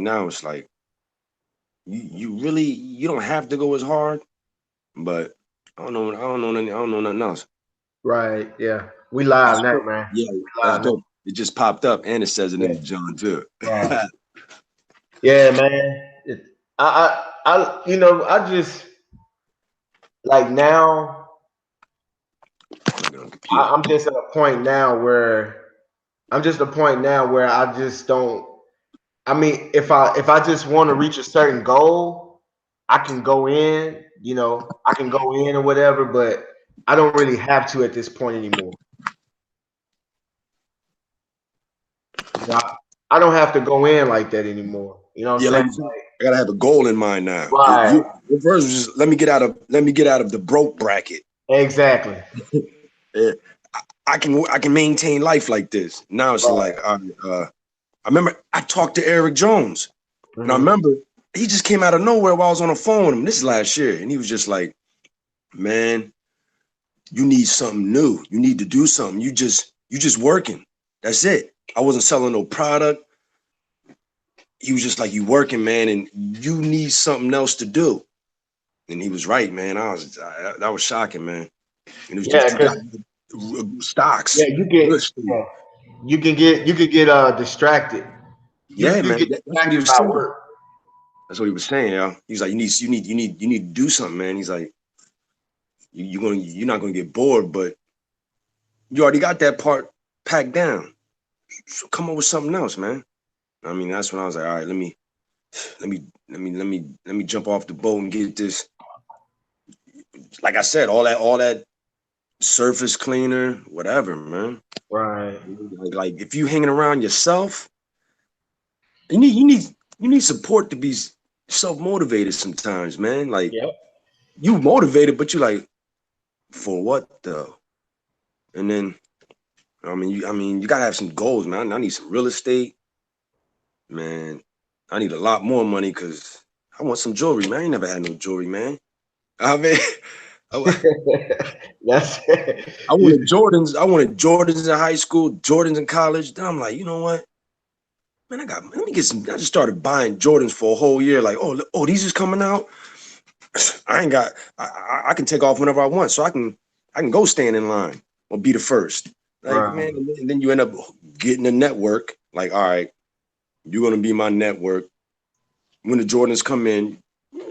now it's like you really you don't have to go as hard, but I don't know nothing else. Right. Yeah. We live now, man. Yeah, We that's live now. dope. It just popped up and it says it in Yeah. the John too. Right. Yeah, man. You know, I just like now. Computer. I'm just at a point now where I'm just at a point now where I just don't. I mean, if I just want to reach a certain goal, I can go in. You know, I can go in or whatever, but I don't really have to at this point anymore. You know, I don't have to go in like that anymore. You know what I'm Yeah, like saying? you said, I gotta have a goal in mind now. Right. Your first was just let me get out of the broke bracket. Exactly. Yeah, I can maintain life like this. Now it's Right. like I remember I talked to Eric Jones, and I Hmm. remember he just came out of nowhere while I was on the phone with him. This is last year, and he was just like, "Man, you need something new. You need to do something. You just working. That's it. I wasn't selling no product. He was just like, you working, man, and you need something else to do." And he was right, man. That was shocking, man. And it was Yeah, just you got because yeah, stocks. you get Real estate. yeah, you can get distracted. Yeah, You man. get That's what he distracted was by saying. work. That's what he was saying, yo. He was like, you need to do something, man. He's like, you're not gonna get bored, but you already got that part packed down. So come up with something else, man. I mean, that's when I was like, all right, let me jump off the boat and get this. Like I said, all that surface cleaner, whatever, man. Right. Like if you hanging around yourself, you need you need you need support to be self motivated sometimes, man. Like Yep. you motivated, but you like for what though? And then I mean you gotta have some goals, man. I need some real estate, man. I need a lot more money because I want some jewelry, man. I ain't never had no jewelry, man. I mean, I, That's I you, wanted Jordans. I wanted Jordans in high school, Jordans in college. Then I'm like, you know what? Man, let me get some. I just started buying Jordans for a whole year. Like, oh, these is coming out. I ain't got. I can take off whenever I want, so I can go stand in line or be the first. Like, right. man, and then you end up getting a network. Like, all right, you're gonna be my network. When the Jordans come in,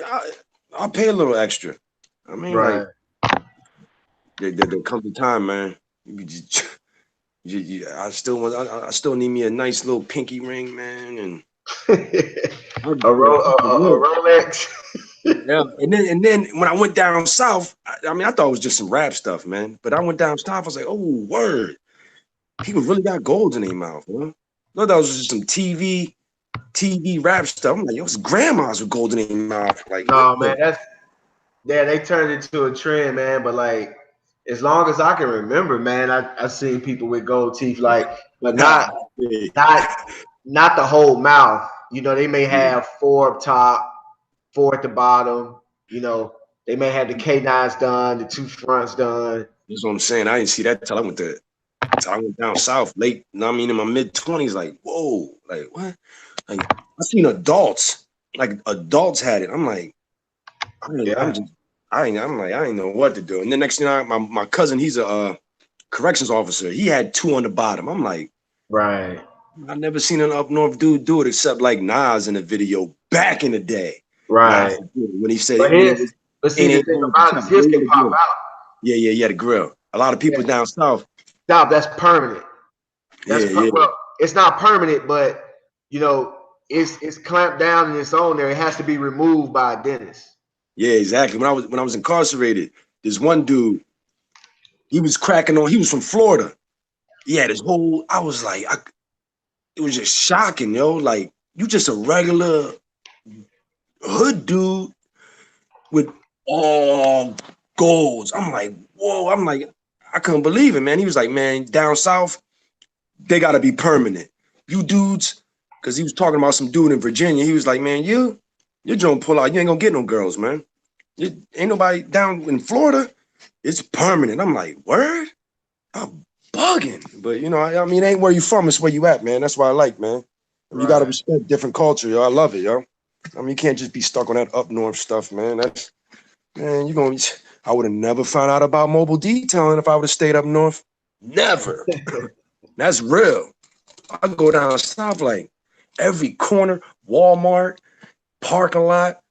I, I'll pay a little extra. I mean, like, Right. there comes a time, man. You just, I still want. I still need me a nice little pinky ring, man, and A, Ro- a yeah. Rolex. Yeah, and then when I went down south, I mean, I thought it was just some rap stuff, man. But I went down south, I was like, oh, word, people really got golds in their mouth, man. No, that was just some TV rap stuff. I'm like, yo, it's grandmas with gold in their mouth. Like, what No, the? man, that's yeah. They turned it into a trend, man. But like, as long as I can remember, man, I seen people with gold teeth, like, but Nah, not yeah, not not the whole mouth. You know, they may yeah. have four up top, four at the bottom. You know, they may have the K9s done, the two fronts done. That's what I'm saying. I didn't see that till I went down south late. I mean, in my mid 20s, like, whoa, like what? Like, I seen adults, like adults had it. I'm like. Yeah. I'm like, I ain't know what to do. And the next thing my cousin, he's a corrections officer. He had two on the bottom. I'm like, Right. I never seen an up north dude do it except like Nas in a video back in the day. And I Right. forget it, when he said But when it his, was but see, the ain't thing home to about it tell. is Yeah, his he had can a pop grill. out. Yeah, the grill. A lot of Yeah. people down south. Stop. That's permanent. Yeah, yeah, Well, it's not permanent, but you know, it's clamped down and it's on there. It has to be removed by a dentist. yeah, exactly. When I was incarcerated, this one dude, he was cracking on. He was from Florida. He had his whole. I was like, it was just shocking, yo. Like you just a regular hood dude with all golds. I'm like, whoa. I'm like, I couldn't believe it, man. He was like, man, down south, they gotta be permanent. You dudes, because he was talking about some dude in Virginia. He was like, man, you're gonna pull out. You ain't gonna get no girls, man. Ain't nobody down in Florida. It's permanent. I'm like, word? I'm bugging. But you know, I mean, it ain't where you from, it's where you at, man. That's what I like, man. You gotta Right. respect different culture, yo. I love it, yo. I mean, you can't just be stuck on that up north stuff, man. That's man, you gonna. I would have never found out about mobile detailing if I would have stayed up north. Never. That's real. I go down south, like every corner, Walmart, parking lot.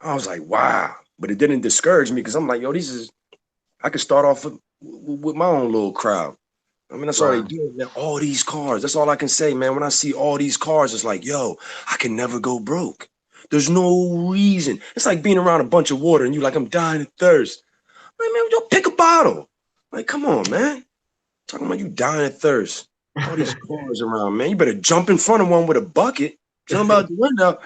I was like, wow. But it didn't discourage me because I'm like, yo, these is. I could start off with my own little crowd. I mean, that's all they Right. do, man. All these cars. That's all I can say, man. When I see all these cars, it's like, yo, I can never go broke. There's no reason. It's like being around a bunch of water and you like, I'm dying of thirst. Like, man, yo, pick a bottle. Like, come on, man. Talking about you dying of thirst. All these cars around, man. You better jump in front of one with a bucket. Jump out the window.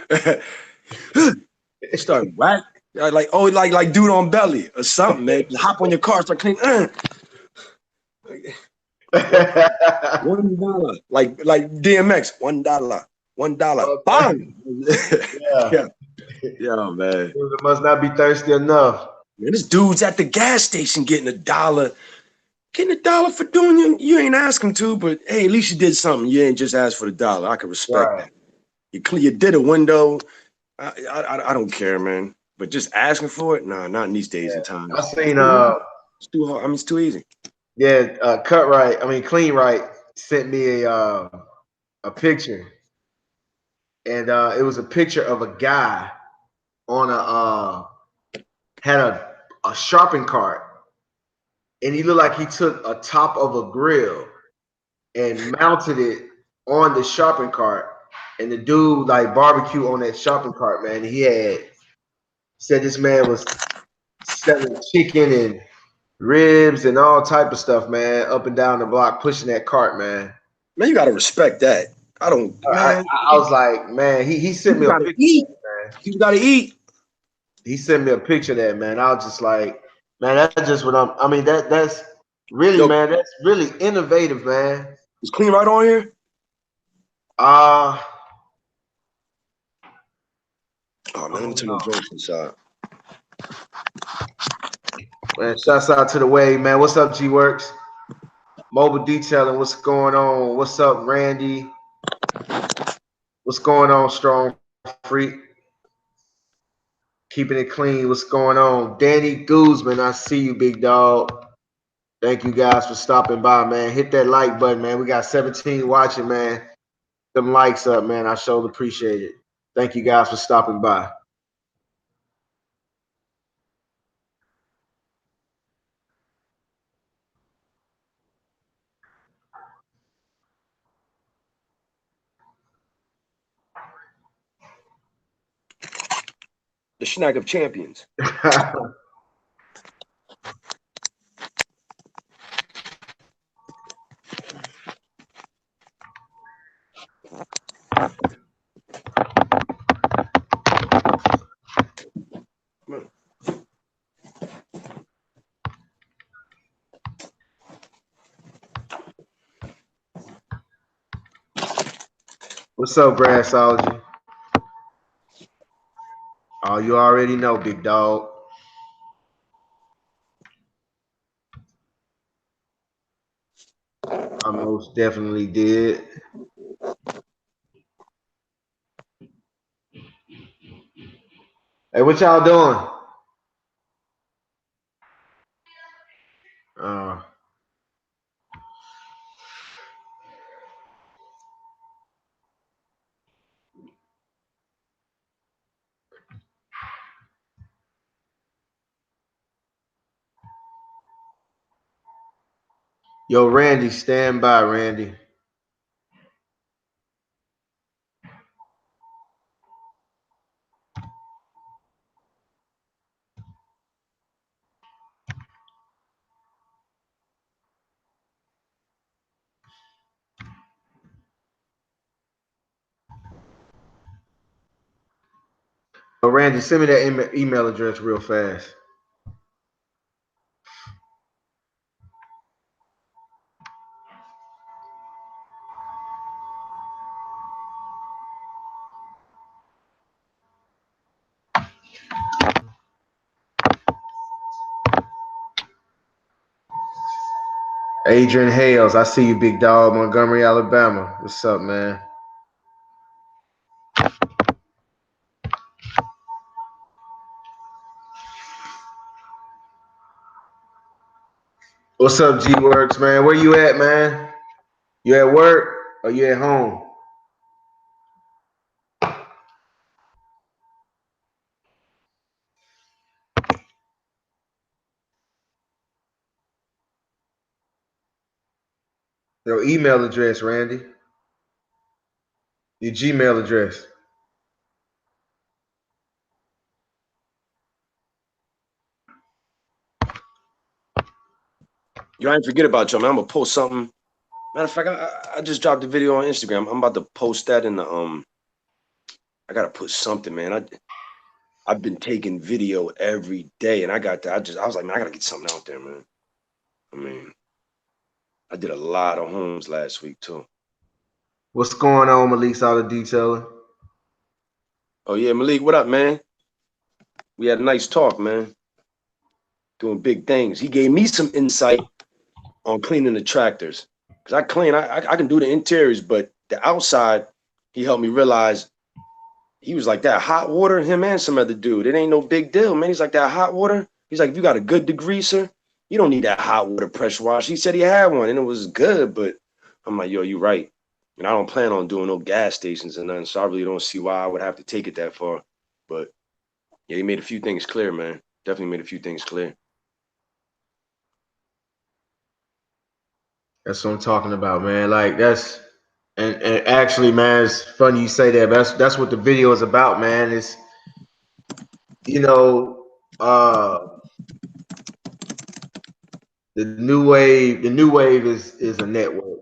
Start whack. Like, oh, like dude on belly or something, man. Just hop on your car, start cleaning. $1, like DMX, $1, $1, Okay. bang. Yeah. Yeah, yeah, man. It must not be thirsty enough. Man, this dude's at the gas station getting $1 for doing you ain't ask him to, but hey, at least you did something. You ain't just asked for the dollar. I can respect Right. that. You did a window. I don't care, man. But just asking for it, nah, not in these days and I times. seen It's too hard. I mean, it's too easy. yeah, Clean Right sent me a picture, and it was a picture of a guy on had a shopping cart, and he looked like he took a top of a grill and mounted it on the shopping cart, and the dude like barbecue on that shopping cart, man. He had said this man was selling chicken and ribs and all type of stuff, man, up and down the block pushing that cart, man. Man, you gotta respect that. I don't, I, man. I was like, man, he sent People me a gotta picture eat. of that, man. People gotta eat. He sent me a picture of that, man. I was just like, man, that's just what I mean, that's really, Yo, man, that's really innovative, man. is Clean right on here? Uh Oh I man, let me don't turn the know. jokes inside. Man, shouts out to the Wave, man. What's up, G Works? Mobile detailing, what's going on? What's up, Randy? What's going on, Strong Freak? Keeping it clean. What's going on? Danny Guzman, I see you, big dog. Thank you guys for stopping by, man. Hit that like button, man. We got 17 watching, man. Them likes up, man. I sure appreciate it. Thank you guys for stopping by. The snack of champions. What's up, Grassology? Oh, you already know, big dog. I most definitely did. Hey, what y'all doing? Uh, yo, Randy, stand by, Randy. Yo, Randy, send me that email address real fast. Adrian Hales, I see you, big dog, Montgomery, Alabama. What's up, man? What's up, G Works, man? Where you at, man? You at work or you at home? Your email address, Randy. Your Gmail address. You ain't forget about you, man. I'm gonna post something. Matter of fact, I just dropped a video on Instagram. I'm about to post that in the I gotta put something, man. I've been taking video every day, and I got that. I was like, man, I gotta get something out there, man. I mean, I did a lot of homes last week too. What's going on, Malik? All the detailing. Oh yeah, Malik, what up, man? We had a nice talk, man. Doing big things. He gave me some insight on cleaning the tractors. Cause I clean, I can do the interiors, but the outside, he helped me realize he was like that hot water, him and some other dude. It ain't no big deal, man. He's like that hot water. He's like, if you got a good degreaser, you don't need that hot water pressure wash. He said he had one and it was good, but I'm like, yo, you right. And I don't plan on doing no gas stations and nothing, so I really don't see why I would have to take it that far. But yeah, he made a few things clear, man. Definitely made a few things clear. That's what I'm talking about, man. Like that's and actually, man, it's funny you say that. But that's what the video is about, man. It's you know, the new wave is a network,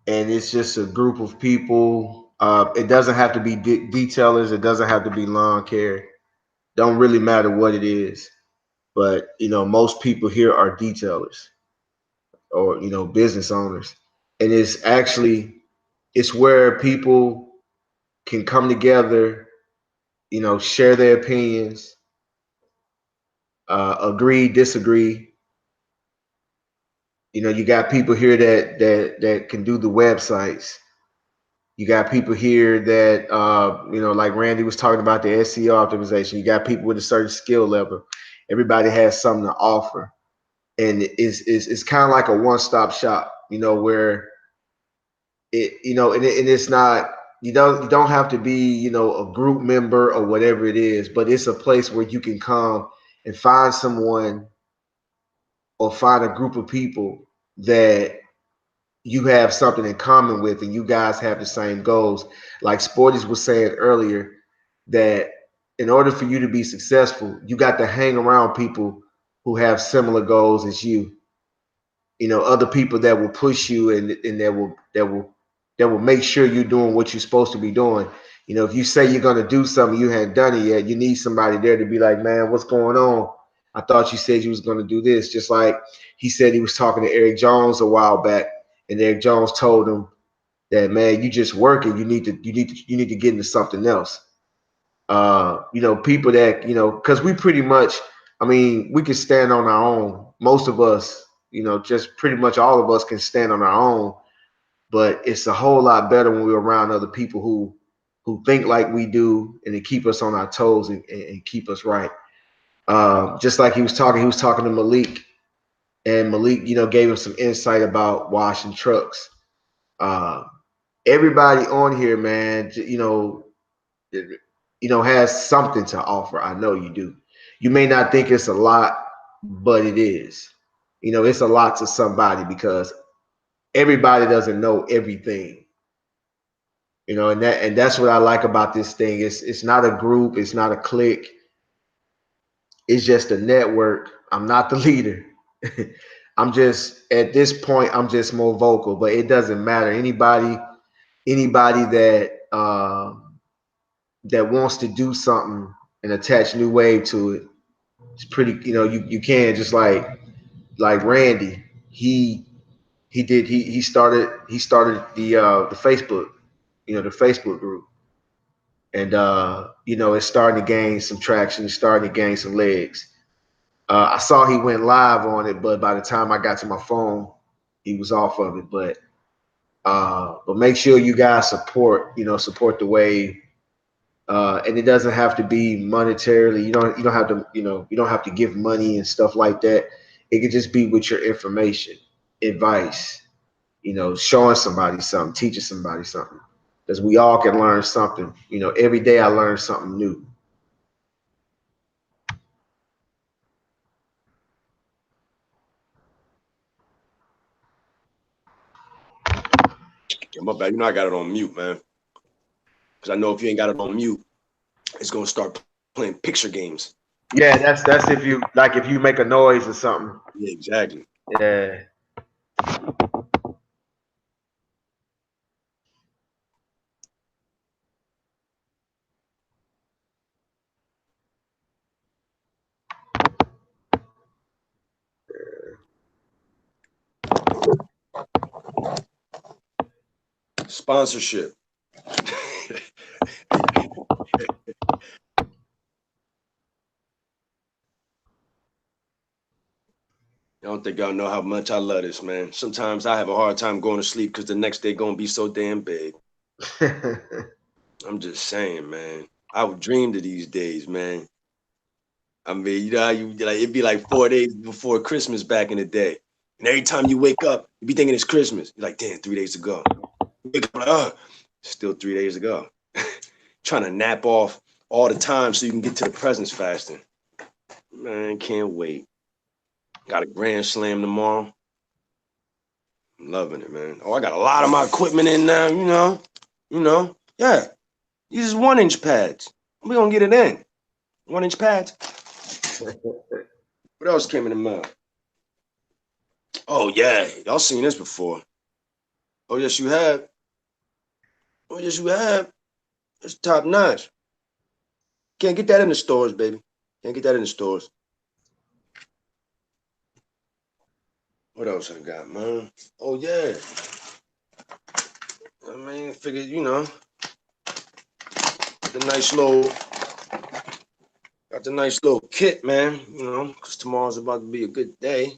and it's just a group of people. It doesn't have to be detailers. It doesn't have to be lawn care. Don't really matter what it is, but most people here are detailers or business owners, and it's where people can come together, share their opinions, agree, disagree. You got people here that can do the websites. You got people here that like Randy was talking about the SEO optimization. You got people with a certain skill level. Everybody has something to offer, and it's kind of like a one-stop shop. Where and it's not you don't have to be a group member or whatever it is, but it's a place where you can come and find someone or find a group of people that you have something in common with, and you guys have the same goals. Like Sporties was saying earlier, that in order for you to be successful, you got to hang around people who have similar goals as you. Other people that will push you, and that will make sure you're doing what you're supposed to be doing. If you say you're going to do something, you haven't done it yet, you need somebody there to be like, man, what's going on? I thought you said you was going to do this. Just like he said he was talking to Eric Jones a while back, and Eric Jones told him that, man, you just working. You need to get into something else. People that, because we pretty much, I mean, we can stand on our own. Most of us, just pretty much all of us can stand on our own, but it's a whole lot better when we're around other people who think like we do, and they keep us on our toes and keep us right. Just like he was talking to Malik, and Malik, gave him some insight about washing trucks. Uh, Everybody on here, man, has something to offer. I know you do. You may not think it's a lot, but it is. It's a lot to somebody because everybody doesn't know everything. And that's what I like about this thing. It's not a group, it's not a clique, it's just a network. I'm not the leader. I'm just at this point, I'm just more vocal, but it doesn't matter. Anybody that wants to do something and attach New Wave to it, it's pretty, you can, just like Randy. He started the Facebook, the Facebook group. And it's starting to gain some traction, it's starting to gain some legs. I saw he went live on it, but by the time I got to my phone, he was off of it. But make sure you guys support the wave. And it doesn't have to be monetarily. You don't have to you don't have to give money and stuff like that. It could just be with your information, advice, showing somebody something, teaching somebody something. Because we all can learn something. Every day I learn something new. Yeah, my bad. You know I got it on mute, man. Because I know if you ain't got it on mute, it's gonna start playing picture games. Yeah, that's if you make a noise or something. Yeah, exactly. Yeah. Sponsorship. I don't think y'all know how much I love this, man. Sometimes I have a hard time going to sleep because the next day gonna be so damn big. I'm just saying, man. I would dream to these days, man. I mean, you know how you like it'd be like 4 days before Christmas back in the day. And every time you wake up, you be thinking it's Christmas. You're like, damn, 3 days ago. You wake up like, oh, still 3 days ago. Trying to nap off all the time so you can get to the presents faster. Man, can't wait. Got a grand slam tomorrow. I'm loving it, man. Oh, I got a lot of my equipment in now, Yeah. These is 1-inch pads. We gonna get it in. 1-inch pads. What else came in the mail? Oh yeah, y'all seen this before. Oh yes, you have. Oh yes, you have. It's top notch. Can't get that in the stores, baby. Can't get that in the stores. What else I got, man? Oh yeah. I mean, figured, the nice little, got the nice little kit, man. Because tomorrow's about to be a good day.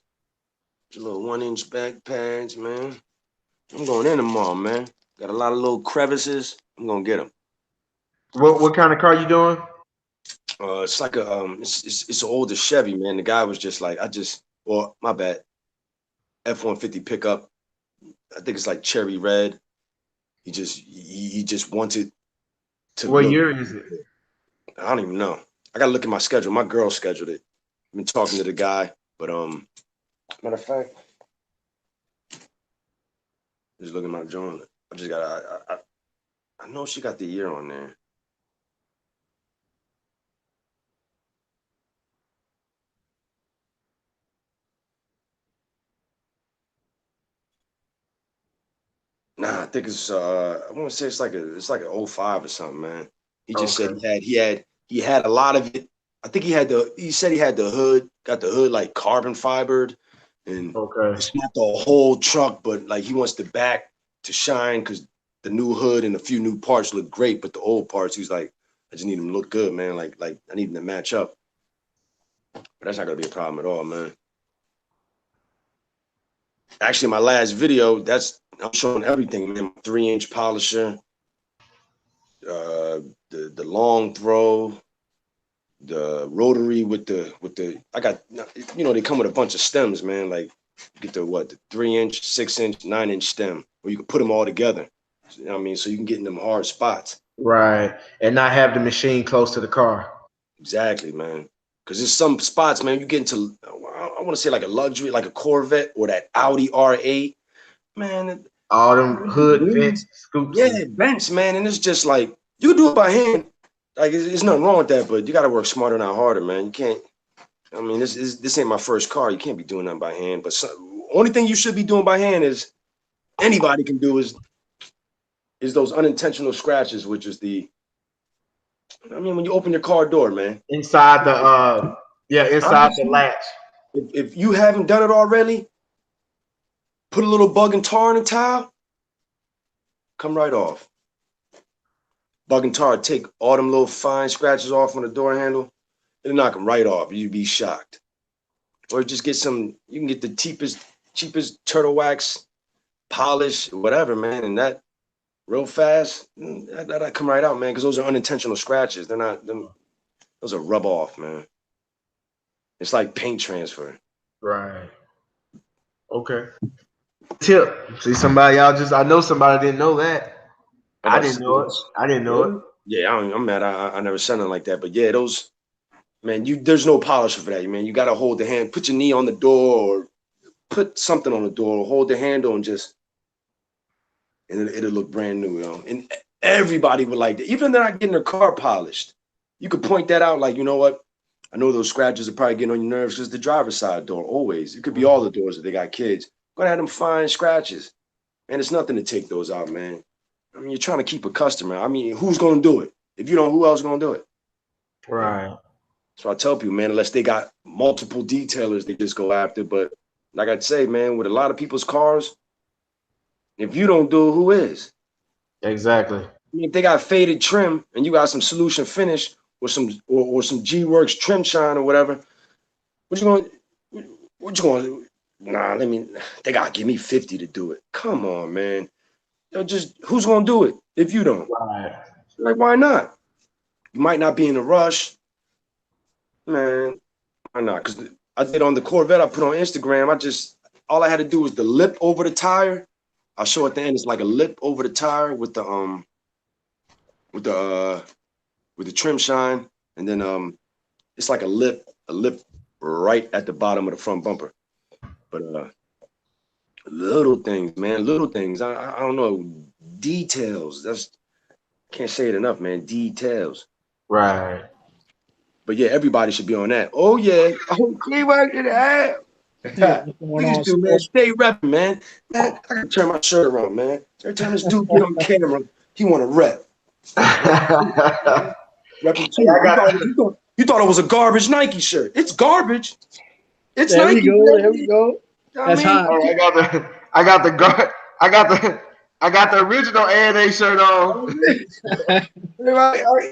Your little 1-inch back pads, man. I'm going in tomorrow, man. Got a lot of little crevices. I'm gonna get them. What kind of car you doing? It's like it's an older Chevy, man. The guy was just like, well, my bad, F-150 pickup. I think it's like cherry red. He just wanted to What look. year is it? I don't even know. I gotta look at my schedule. My girl scheduled it. I've been talking to the guy, but matter of fact, just looking at my joint. I just got I know she got the year on there. Nah, I think it's I want to say it's like an '05 or something, man. He just said Okay. he had a lot of it. I think he said he had the hood, got the hood like carbon fibered, and Okay. it's not the whole truck, but like he wants the back to shine because the new hood and a few new parts look great, but the old parts, he's like, I just need them to look good, man. Like I need them to match up. But that's not gonna be a problem at all, man. Actually, my last video, I'm showing everything, man. 3-inch polisher, uh, the long throw, the rotary with the I got they come with a bunch of stems, man. Like you get the 3-inch, 6-inch, 9-inch stem, where you can put them all together. You know what I mean, so you can get in them hard spots. Right. And not have the machine close to the car. Exactly, man. Because there's some spots, man. You get into I want to say like a luxury, like a Corvette or that Audi R8, man. All them hood vents, scoops, Yeah, and bench, man, and it's just like you can do it by hand. Like it's nothing wrong with that, but you got to work smarter, not harder, man. You can't. I mean, this ain't my first car. You can't be doing that by hand. But only thing you should be doing by hand is anybody can do is those unintentional scratches, which is I mean, when you open your car door, man. inside the inside the Honestly, latch. if you haven't done it already, put a little bug and tar in the tile, come right off. Bug and tar take all them little fine scratches off on the door handle. It'll knock them right off. You'd be shocked. Or just get you can get the cheapest turtle wax polish, whatever, man. And real fast, that come right out, man, because those are unintentional scratches. They're not them. Those are rub off, man. It's like paint transfer. Right. Okay. Tip. See somebody y'all just I know somebody didn't know that. I'm I about to didn't say know it. this. I didn't know it. Really? Yeah, I'm mad. I never said nothing like that. But yeah, those man, there's no polisher for that, man. You gotta hold the hand, put your knee on the door, or put something on the door, or hold the handle, and it'll look brand new, you know. And everybody would like that. Even if they're not getting their car polished, you could point that out, like, you know what? I know those scratches are probably getting on your nerves because the driver's side door, always. It could be all the doors that they got kids. Gonna have them fine scratches. Man, it's nothing to take those out, man. I mean, you're trying to keep a customer. I mean, who's gonna do it? If you don't, who else gonna do it? Right. So I tell people, man, unless they got multiple detailers, they just go after. But like I'd say, man, with a lot of people's cars, if you don't do it, who is? Exactly. I mean, if they got faded trim and you got some solution finish or some G Works trim shine or whatever, what you going? What you going? Nah, they gotta give me 50 to do it. Come on, man. Just who's gonna do it if you don't? Right. Like, why not? You might not be in a rush, man. Why not? Because I did on the Corvette I put on Instagram. All I had to do was the lip over the tire. I'll show at the end. It's like a lip over the tire with the with the trim shine, and then it's like a lip right at the bottom of the front bumper. But little things, man, little things. I don't know, details. Can't say it enough, man. Details. Right. But yeah, everybody should be on that. Oh yeah, Cleveland in the ass. Yeah, what's going Please on, do, man. Sport? Stay repping, man. Man, I can turn my shirt around, man. Every time this dude get on camera, he want to rep. Repping too. You thought it was a garbage Nike shirt. It's garbage. It's There we Nike. go. There we go. That's hot. Hey, I got I got the original A&A shirt on.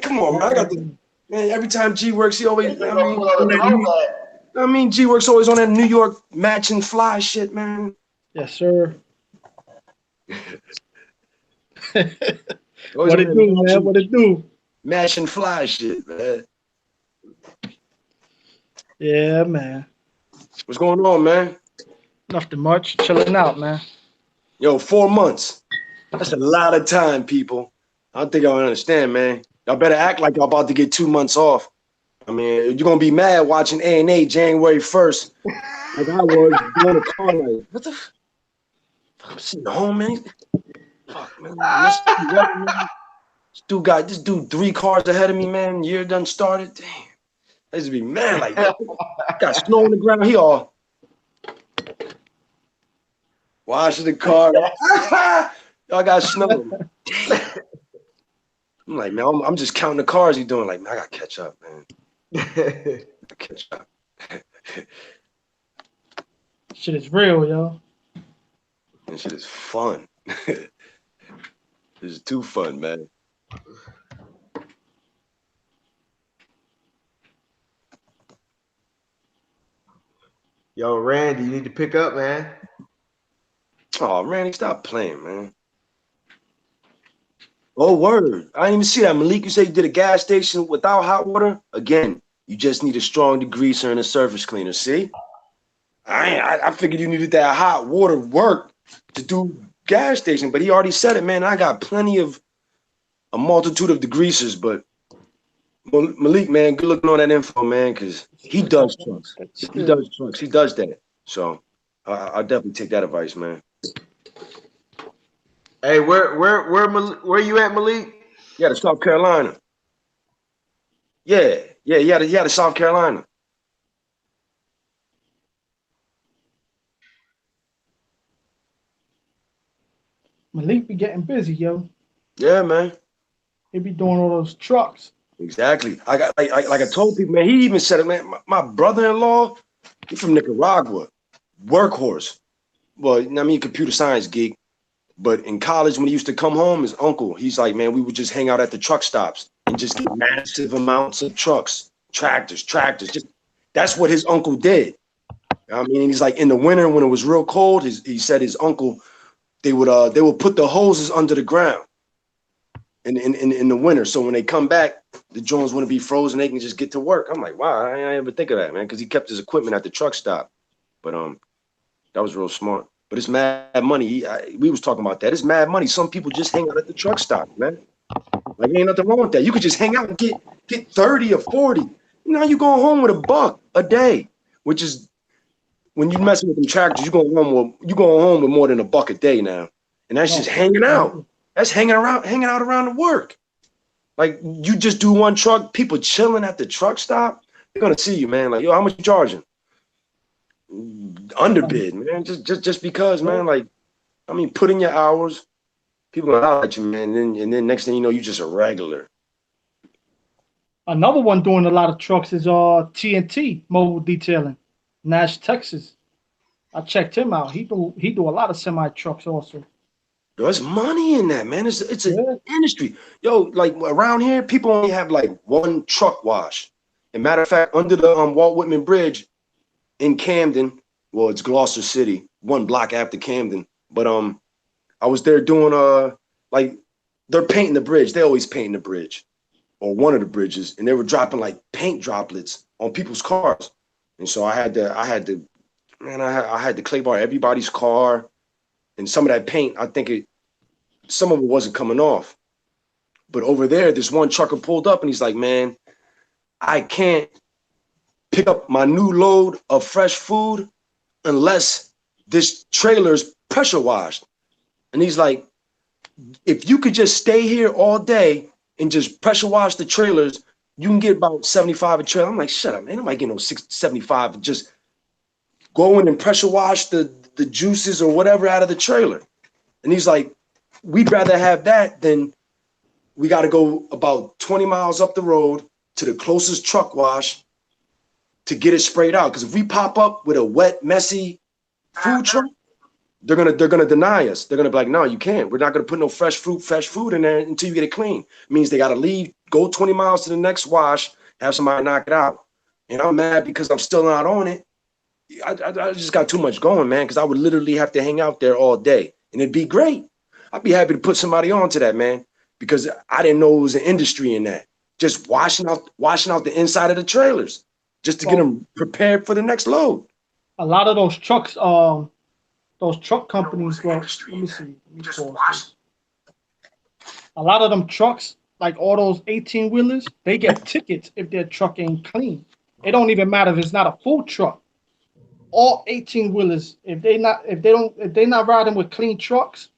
Come on, man. I got the man. Every time G Works, he always. G Works always on that New York matching fly shit, man. Yes, sir. Always What on it that do, man? What it do? matching fly shit, man. Yeah, man. What's going on, man? Nothing much. Chilling out, man. Yo, 4 months. That's a lot of time, people. I don't think y'all understand, man. Y'all better act like y'all about to get 2 months off. I mean, you're gonna be mad watching A&A January 1st. Like I was doing a car like, what the fuck? I'm sitting home, man. Fuck, man. This dude 3 cars ahead of me, man. Year done started. Damn. I used to be mad like that. Got snow on the ground. He all washing the car. Y'all got snow. Damn. I'm like, man, I'm just counting the cars he doing. Like, man, I gotta catch up, man. Catch up. Shit is real, yo. And shit is fun. It's too fun, man. Yo, Randy, you need to pick up, man. Oh, Randy, stop playing, man. Oh, word. I didn't even see that. Malik, you said you did a gas station without hot water? Again, you just need a strong degreaser and a surface cleaner. See? I figured you needed that hot water work to do gas station, but he already said it, man. I got a multitude of degreasers, but Malik, man, good looking on that info, man, because he does trucks. He does trucks. He does that. So I'll definitely take that advice, man. Hey, where you at, Malik? Yeah, the South Carolina. Yeah, the South Carolina. Malik be getting busy, yo. Yeah, man. He be doing all those trucks. Exactly. I got like I told people, man. He even said it, man. My brother-in-law, he's from Nicaragua, workhorse. Well, I mean, computer science geek. But in college, when he used to come home, his uncle, he's like, man, we would just hang out at the truck stops and just get massive amounts of trucks, tractors. Just that's what his uncle did. I mean, he's like in the winter when it was real cold. He said his uncle, they would put the hoses under the ground. in the winter. So when they come back, the drones want to be frozen. They can just get to work. I'm like, wow, I didn't ever think of that, man, because he kept his equipment at the truck stop. But that was real smart. But it's mad money. We was talking about that. It's mad money. Some people just hang out at the truck stop, man. Like ain't nothing wrong with that. You could just hang out and get 30 or 40. Now you going home with $1 a day, which is when you messing with them tractors, you going home with more than $1 a day now. And that's just hanging out. That's hanging out around the work. Like you just do one truck, people chilling at the truck stop, they're gonna see you, man. Like, yo, how much you charging? Underbid, man. Just because, man. Like, I mean, put in your hours, people gonna holler at you, man. And then next thing you know, you just a regular. Another one doing a lot of trucks is TNT Mobile Detailing, Nash, Texas. I checked him out. He do a lot of semi trucks also. There's money in that, man. It's Yeah. an industry. Yo, like around here, people only have like one truck wash. And matter of fact, under the Walt Whitman Bridge in Camden, well, it's Gloucester City, 1 block after Camden. But I was there doing like they're painting the bridge. They always painting the bridge or one of the bridges, and they were dropping like paint droplets on people's cars. And so I had to clay bar everybody's car. And some of that paint, I think some of it wasn't coming off. But over there, this one trucker pulled up and he's like, man, I can't pick up my new load of fresh food unless this trailer's pressure washed. And he's like, if you could just stay here all day and just pressure wash the trailers, you can get about 75 a trailer. I'm like, shut up, man. Nobody getting no 75. Just go in and pressure wash the juices or whatever out of the trailer. And he's like, we'd rather have that than we got to go about 20 miles up the road to the closest truck wash to get it sprayed out. Because if we pop up with a wet, messy food truck, they're gonna deny us. They're gonna be like, no, you can't. We're not gonna put no fresh food in there until you get it clean. It means they gotta leave, go 20 miles to the next wash, have somebody knock it out. And I'm mad because I'm still not on it. I just got too much going, man, because I would literally have to hang out there all day. And it'd be great. I'd be happy to put somebody on to that, man, because I didn't know it was an industry in that. Just washing out the inside of the trailers just to get them prepared for the next load. A lot of those trucks, those truck companies, well, let me see. A lot of them trucks, like all those 18-wheelers, they get tickets if their truck ain't clean. It don't even matter if it's not a full truck. All 18-wheelers, if they're not riding with clean trucks,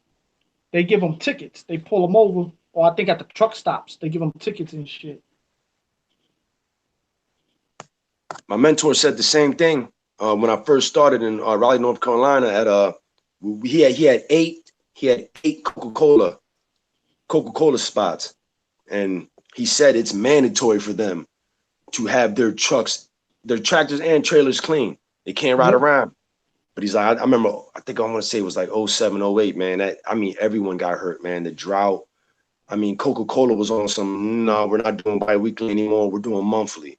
they give them tickets. They pull them over, or I think at the truck stops, they give them tickets and shit. My mentor said the same thing when I first started in Raleigh, North Carolina. He had eight Coca-Cola spots, and he said it's mandatory for them to have their trucks, their tractors and trailers clean. They can't ride around. But he's like, I remember, I think I want to say it was like 07, 08, man. Everyone got hurt, man. The drought. I mean, Coca-Cola was on some, no, we're not doing bi-weekly anymore. We're doing monthly.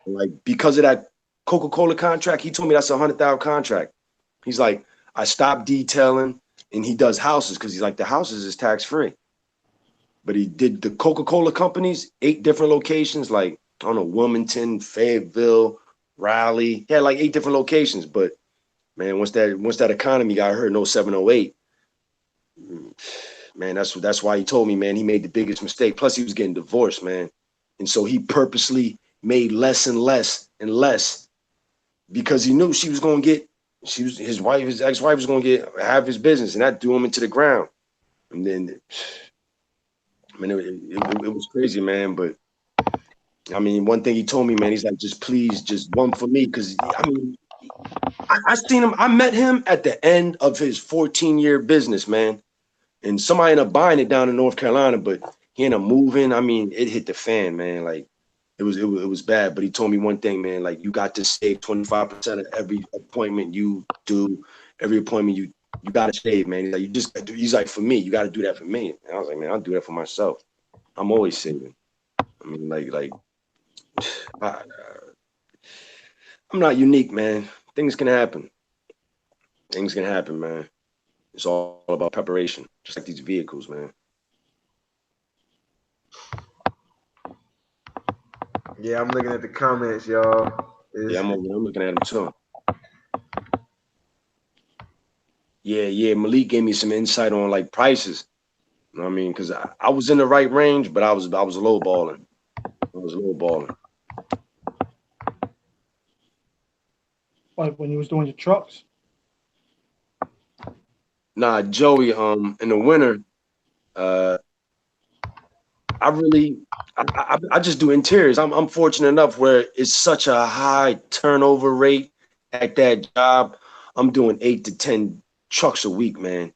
Like, because of that Coca-Cola contract, he told me that's a $100,000 contract. He's like, I stopped detailing, and he does houses because he's like, the houses is tax-free. But he did the Coca-Cola companies, 8 different locations, like, I don't know, Wilmington, Fayetteville, Raleigh. He had like 8 different locations. But man, once that economy got hurt in 07, 08, man, that's why he told me, man, he made the biggest mistake. Plus, he was getting divorced, man. And so he purposely made less and less and less because he knew his ex-wife was going to have his business, and that threw him into the ground. And then, man, it was crazy, man. But I mean, one thing he told me, man, he's like, just please, just one for me. Because, I mean, I seen him. I met him at the end of his 14-year business, man. And somebody ended up buying it down in North Carolina, but he ended up moving. I mean, it hit the fan, man. Like, it was bad. But he told me one thing, man, like, you got to save 25% of every appointment you do, every appointment you got to save, man. He's like, for me, you got to do that for me. And I was like, man, I'll do that for myself. I'm always saving. I mean, like. I'm not unique, man. Things can happen. Things can happen, man. It's all about preparation, just like these vehicles, man. Yeah, I'm looking at the comments, y'all. Yeah, I'm looking at them too. Yeah. Malik gave me some insight on like prices. You know what I mean? Because I was in the right range, but I was low balling. I was low balling. Like when you was doing your trucks. Nah, Joey, in the winter, I really I just do interiors. I'm fortunate enough where it's such a high turnover rate at that job. I'm doing 8 to 10 trucks a week, man.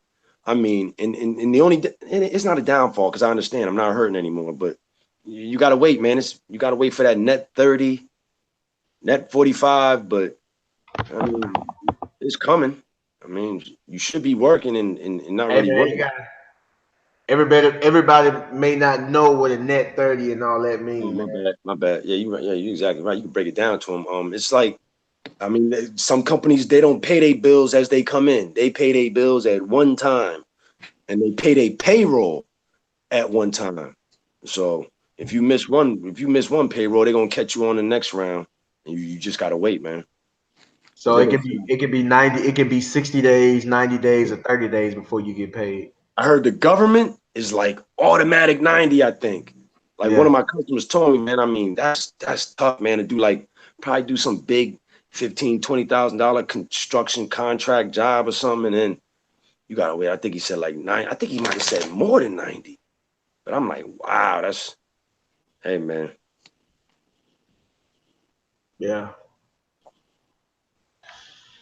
I mean, and the only and it's not a downfall because I understand I'm not hurting anymore, but you gotta wait, man. You gotta wait for that net 30, net 45, but I mean it's coming. I mean, you should be working and not Hey really man, you working. got everybody may not know what a net 30 and all that Oh, mean, my man. bad, my bad. Yeah, you're exactly right. You can break it down to them. It's like, I mean, some companies they don't pay their bills as they come in. They pay their bills at one time, and they pay their payroll at one time. So if you miss one payroll, they're gonna catch you on the next round, and you just gotta wait, man. So it could be 90, it could be 60 days, 90 days, or 30 days before you get paid. I heard the government is like automatic 90, I think. Like one Yeah. of my customers told me, man, I mean, that's tough, man, to do like probably do some big $15,000-$20,000 construction contract job or something. And then you gotta wait. I think he said like 9. I think he might have said more than 90. But I'm like, wow, hey man. Yeah.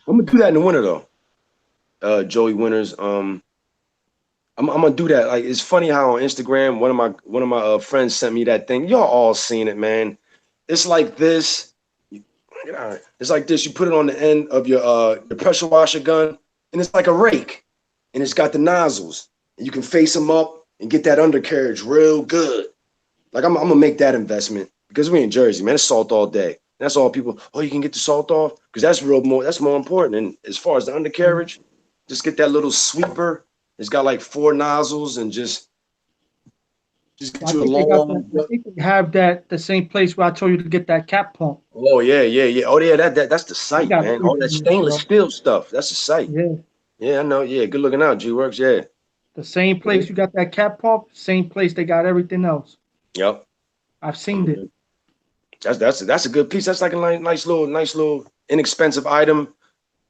I'm gonna do that in the winter though. Joey Winters. I'm gonna do that. Like it's funny how on Instagram, one of my friends sent me that thing. Y'all all seen it, man. It's like this. It's like this. You put it on the end of your pressure washer gun, and it's like a rake, and it's got the nozzles, and you can face them up and get that undercarriage real good. Like I'm gonna make that investment because we in Jersey, man. It's salt all day. That's all people. Oh, you can get the salt off because that's more important. And as far as the undercarriage, just get that little sweeper. It's got like 4 nozzles and just get I you a think they got that. long. I think they have that the same place where I told you to get that cap pump. Oh yeah. Oh yeah, that's the They site, got man. All that everything, stainless bro. steel stuff. That's the site. Yeah, Yeah, I know. Yeah, good looking out, G Works. Yeah. the same place you got that cap pump, same place they got everything else. Yep. I've I seen it. mean, that's a good piece. That's like a nice little inexpensive item,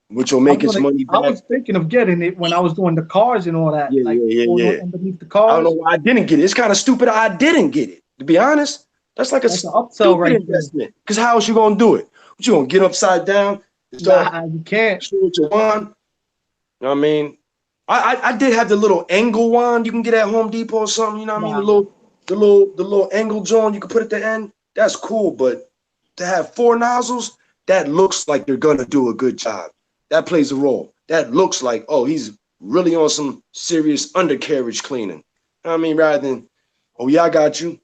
which will make its money I back. was thinking of getting it when I was doing the cars and all that, Yeah, like yeah, yeah, going on yeah. underneath the I don't know cars. why I didn't get it. It's kind of stupid I didn't get it, to be honest. That's like a That's an upsell stupid right there. investment. Because how else you gonna do it? What you gonna get upside down and start Nah, you can't. shooting with your wand? You know what I mean? I did have the little angle wand you can get at Home Depot or something. You know what I mean? Nah, The little angle joint you can put at the end. That's cool, but to have 4 nozzles, that looks like you're gonna do a good job. That plays a role. That looks like, oh, he's really on some serious undercarriage cleaning. You know what I mean? Rather than, oh yeah, I got you.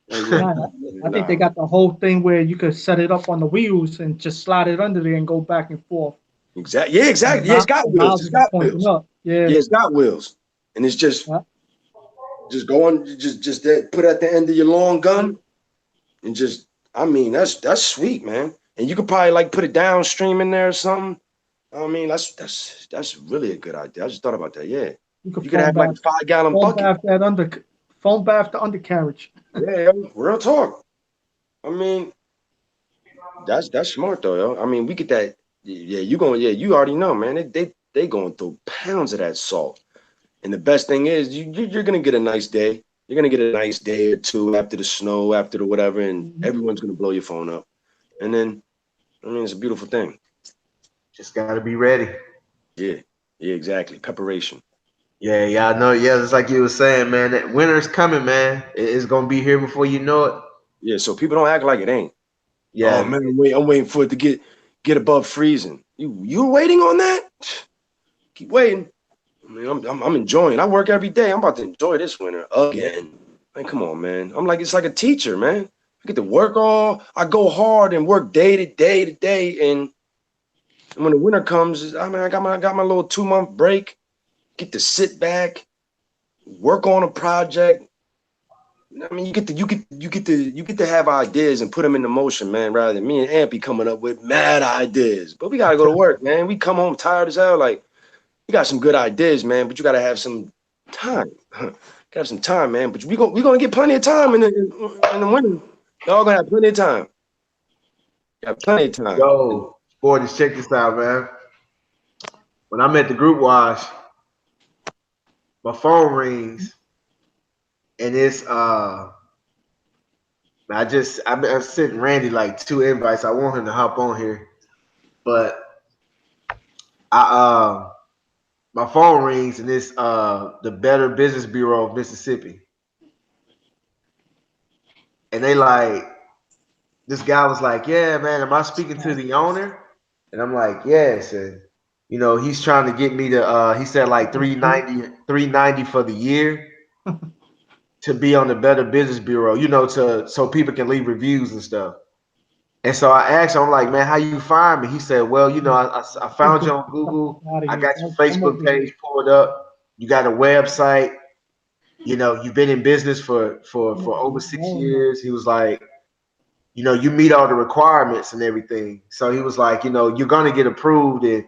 Yeah, nah. I think they nah. got the whole thing where you could set it up on the wheels and just slide it under there and go back and forth. Exactly. Yeah, And exactly. Yeah, it's got the wheels. It's nozzles are got pointing wheels. up. Yeah. Yeah, it's got wheels. And it's Yeah. just go on, just that, put at the end of your long gun and just, I mean, that's sweet, man. And you could probably like put it downstream in there or something. I mean, that's really a good idea. I just thought about that. Yeah, You could you could have like a 5-gallon foam bucket. bath that foam bath the undercarriage. Yeah, real talk. I mean, that's smart though, yo. I mean, we get that. Yeah, you already know, man. They going through pounds of that salt. And the best thing is, you're gonna get a nice day. You're gonna get a nice day or two after the snow, after the whatever, and Mhm. everyone's gonna blow your phone up. And then, I mean, it's a beautiful thing. Just gotta be ready. Yeah, yeah, exactly. Preparation. Yeah, I know. Yeah, it's like you were saying, man. That winter's coming, man. It's gonna be here before you know it. Yeah, so people don't act like it ain't. Oh Yeah, man, I'm waiting for it to get above freezing. You waiting on that? Keep waiting. I mean, I'm enjoying. I work every day. I'm about to enjoy this winter again. Man, come on, man. I'm like it's like a teacher, man. I get to work I go hard and work day to day to day, and when the winter comes, I mean, I got my little 2-month break. Get to sit back, work on a project, I mean, you get to have ideas and put them into motion, man. Rather than me and Ampy coming up with mad ideas, but we gotta go to work, man. We come home tired as hell. Like you got some good ideas, man, but you gotta have some time. Gotta have some time, man. But we gonna get plenty of time in the winter. Y'all gonna have plenty of time. Got plenty of time. Yo, boy, just check this out, man. When I'm at the group wash, my phone rings, and it's I sent Randy like 2 invites. I want him to hop on here, but I my phone rings and it's the Better Business Bureau of Mississippi, and they like this guy was like, "Yeah, man, am I speaking to the owner?" And I'm like, "Yes," and you know he's trying to get me to he said like 390 for the year to be on the Better Business Bureau, you know, to so people can leave reviews and stuff. And so I asked him, I'm like, man, how you find me? He said, well, you know, I found you on Google. Out of I here. got your I'm Facebook over here. page pulled up. You got a website. You know, you've been in business for over 6 years. He was like, you know, you meet all the requirements and everything. So he was like, you know, you're gonna get approved. And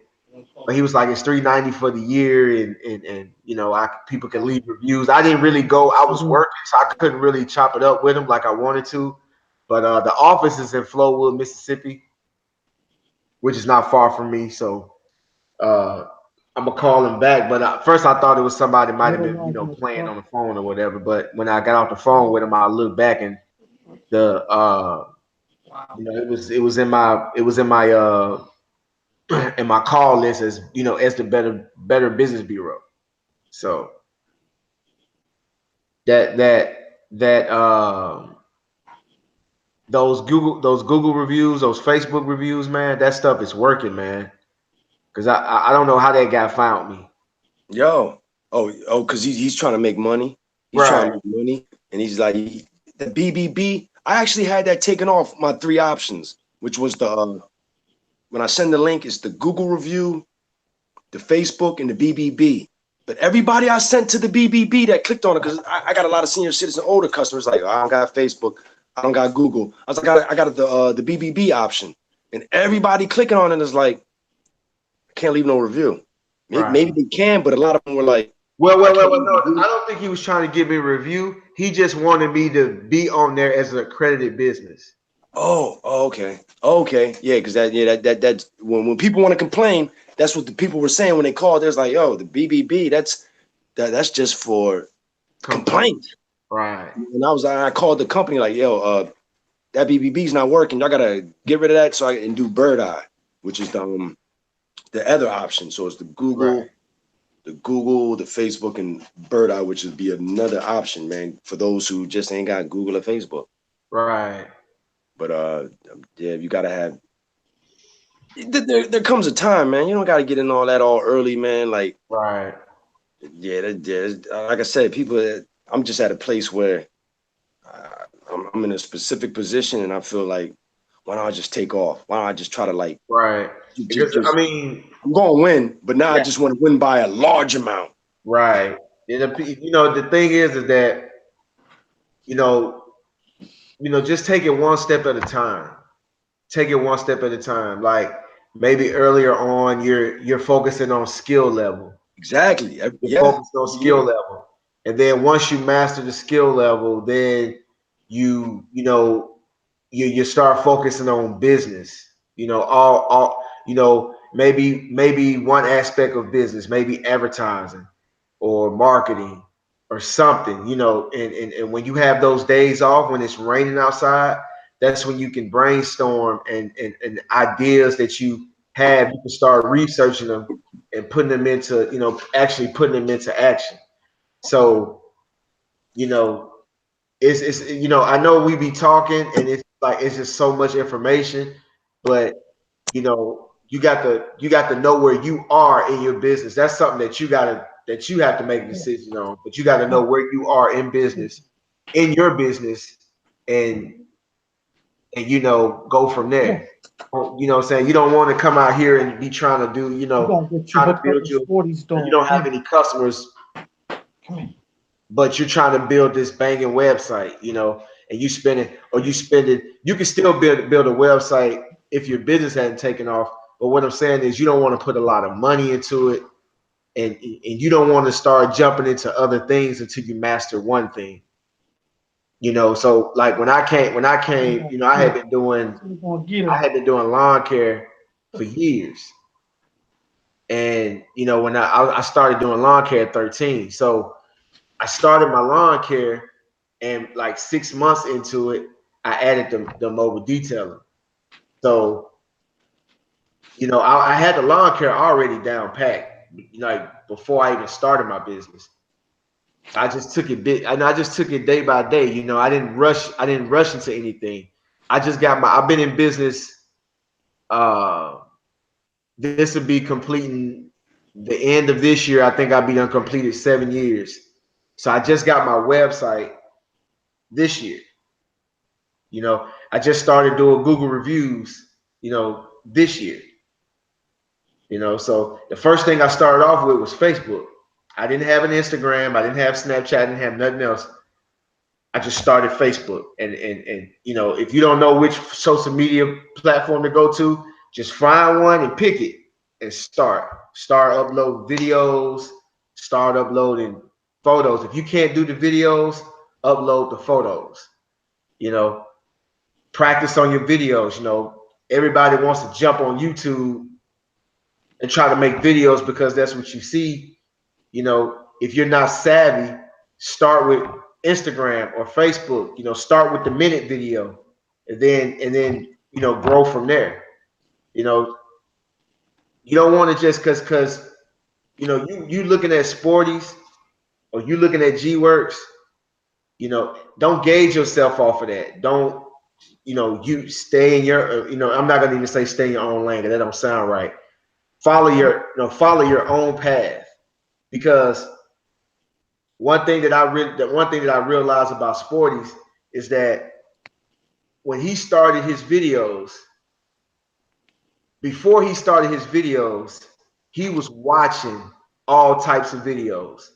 but he was like, it's 390 for the year, and you know, people can leave reviews. I didn't really go. I was working, so I couldn't really chop it up with him like I wanted to. But the office is in Flowood, Mississippi, which is not far from me. So uh, I'm gonna call him back. But first, I thought it was somebody might have been, you know, playing on the phone or whatever. But when I got off the phone with him, I looked back and the you know, it was in my in my call list as you know as the Better Business Bureau. So that those Google reviews, those Facebook reviews, man, that stuff is working, man. Cause I don't know how that guy found me. Yo, because he's trying to make money. He's trying to Right. make money, and he's like the BBB. I actually had that taken off my 3 options, which was the when I send the link, it's the Google review, the Facebook, and the BBB. But everybody I sent to the BBB that clicked on it, because I got a lot of senior citizen, older customers, like I don't got Facebook, I don't got Google. I was like, I got the BBB option, and everybody clicking on it is like, I can't leave no review. Right. Maybe they can, but a lot of them were like, Well, I well, can't well, well, leave a no, I review. don't think he was trying to give me a review. He just wanted me to be on there as an accredited business. Okay, yeah, because that's when people want to complain, that's what the people were saying when they called. There's like, yo, the BBB, that's just for Complaint. complaints. Right. And I called the company like, yo, that BBB's not working. Y'all gotta get rid of that so I can do Bird Eye, which is the other option. So it's the Right. Google, the Facebook, and Bird Eye, which would be another option, man, for those who just ain't got Google or Facebook. Right. But yeah, you gotta have. There comes a time, man. You don't gotta get in all that all early, man. Like, Right. yeah, like I said, people. I'm just at a place where I'm in a specific position, and I feel like, why don't I just take off? Why don't I just try to like Right. Because I just mean, I'm going to win, but now I yeah. just want to win by a large amount. Right. You know, the thing is that you know, just take it one step at a time. Take it one step at a time. Like maybe earlier on, you're focusing on skill level. Exactly. You're Yeah. focused on skill Yeah. level, and then once you master the skill level, then you know you start focusing on business. You know, all you know, maybe one aspect of business, maybe advertising or marketing or something, you know, and when you have those days off when it's raining outside, that's when you can brainstorm and ideas that you have, you can start researching them and putting them into, you know, actually putting them into action. So, you know, it's you know, I know we be talking and it's like it's just so much information, but you know, you got to know where you are in your business. That's something that you have to make a decision on. But you got to know where you are in your business, and you know, go from there. You know what I'm saying? You don't want to come out here and be trying to do, you You're know, gonna get you trying to hooked up build with your, sporties and you dog. don't have any customers, Come here. but you're trying to build this banging website, you know, and you spend it, or you spend it, you can still build a website if your business hadn't taken off. But what I'm saying is you don't want to put a lot of money into it, and you don't want to start jumping into other things until you master one thing. You know, so like when I came, you know, I had been doing lawn care for years. And you know, when I started doing lawn care at 13. So I started my lawn care, and like 6 months into it, I added the mobile detailing. So, you know, I had the lawn care already down packed, you know, like before I even started my business. I just took it and I just took it day by day. You know, I didn't rush into anything. I've been in business. Uh, this would be completing the end of this year. I think I'll be done completed 7 years. So I just got my website this year. You know, I just started doing Google reviews, you know, this year. You know, so the first thing I started off with was Facebook. I didn't have an Instagram, I didn't have Snapchat, I didn't have nothing else. I just started Facebook. And you know, if you don't know which social media platform to go to, just find one and pick it and start. Start upload videos, start uploading photos. If you can't do the videos, upload the photos. You know, practice on your videos. You know, everybody wants to jump on YouTube and try to make videos because that's what you see. You know, if you're not savvy, start with Instagram or Facebook. You know, start with the minute video, and then you know, grow from there. You know, you don't want to just because you know you looking at Sporties or you looking at G Works. You know, don't gauge yourself off of that. Don't, you know, you stay in your, you know, I'm not gonna even say stay in your own lane, 'cause that don't sound right. Follow your own path. Because one thing that I realized about Sporties is that when he started his videos, before he started his videos, he was watching all types of videos,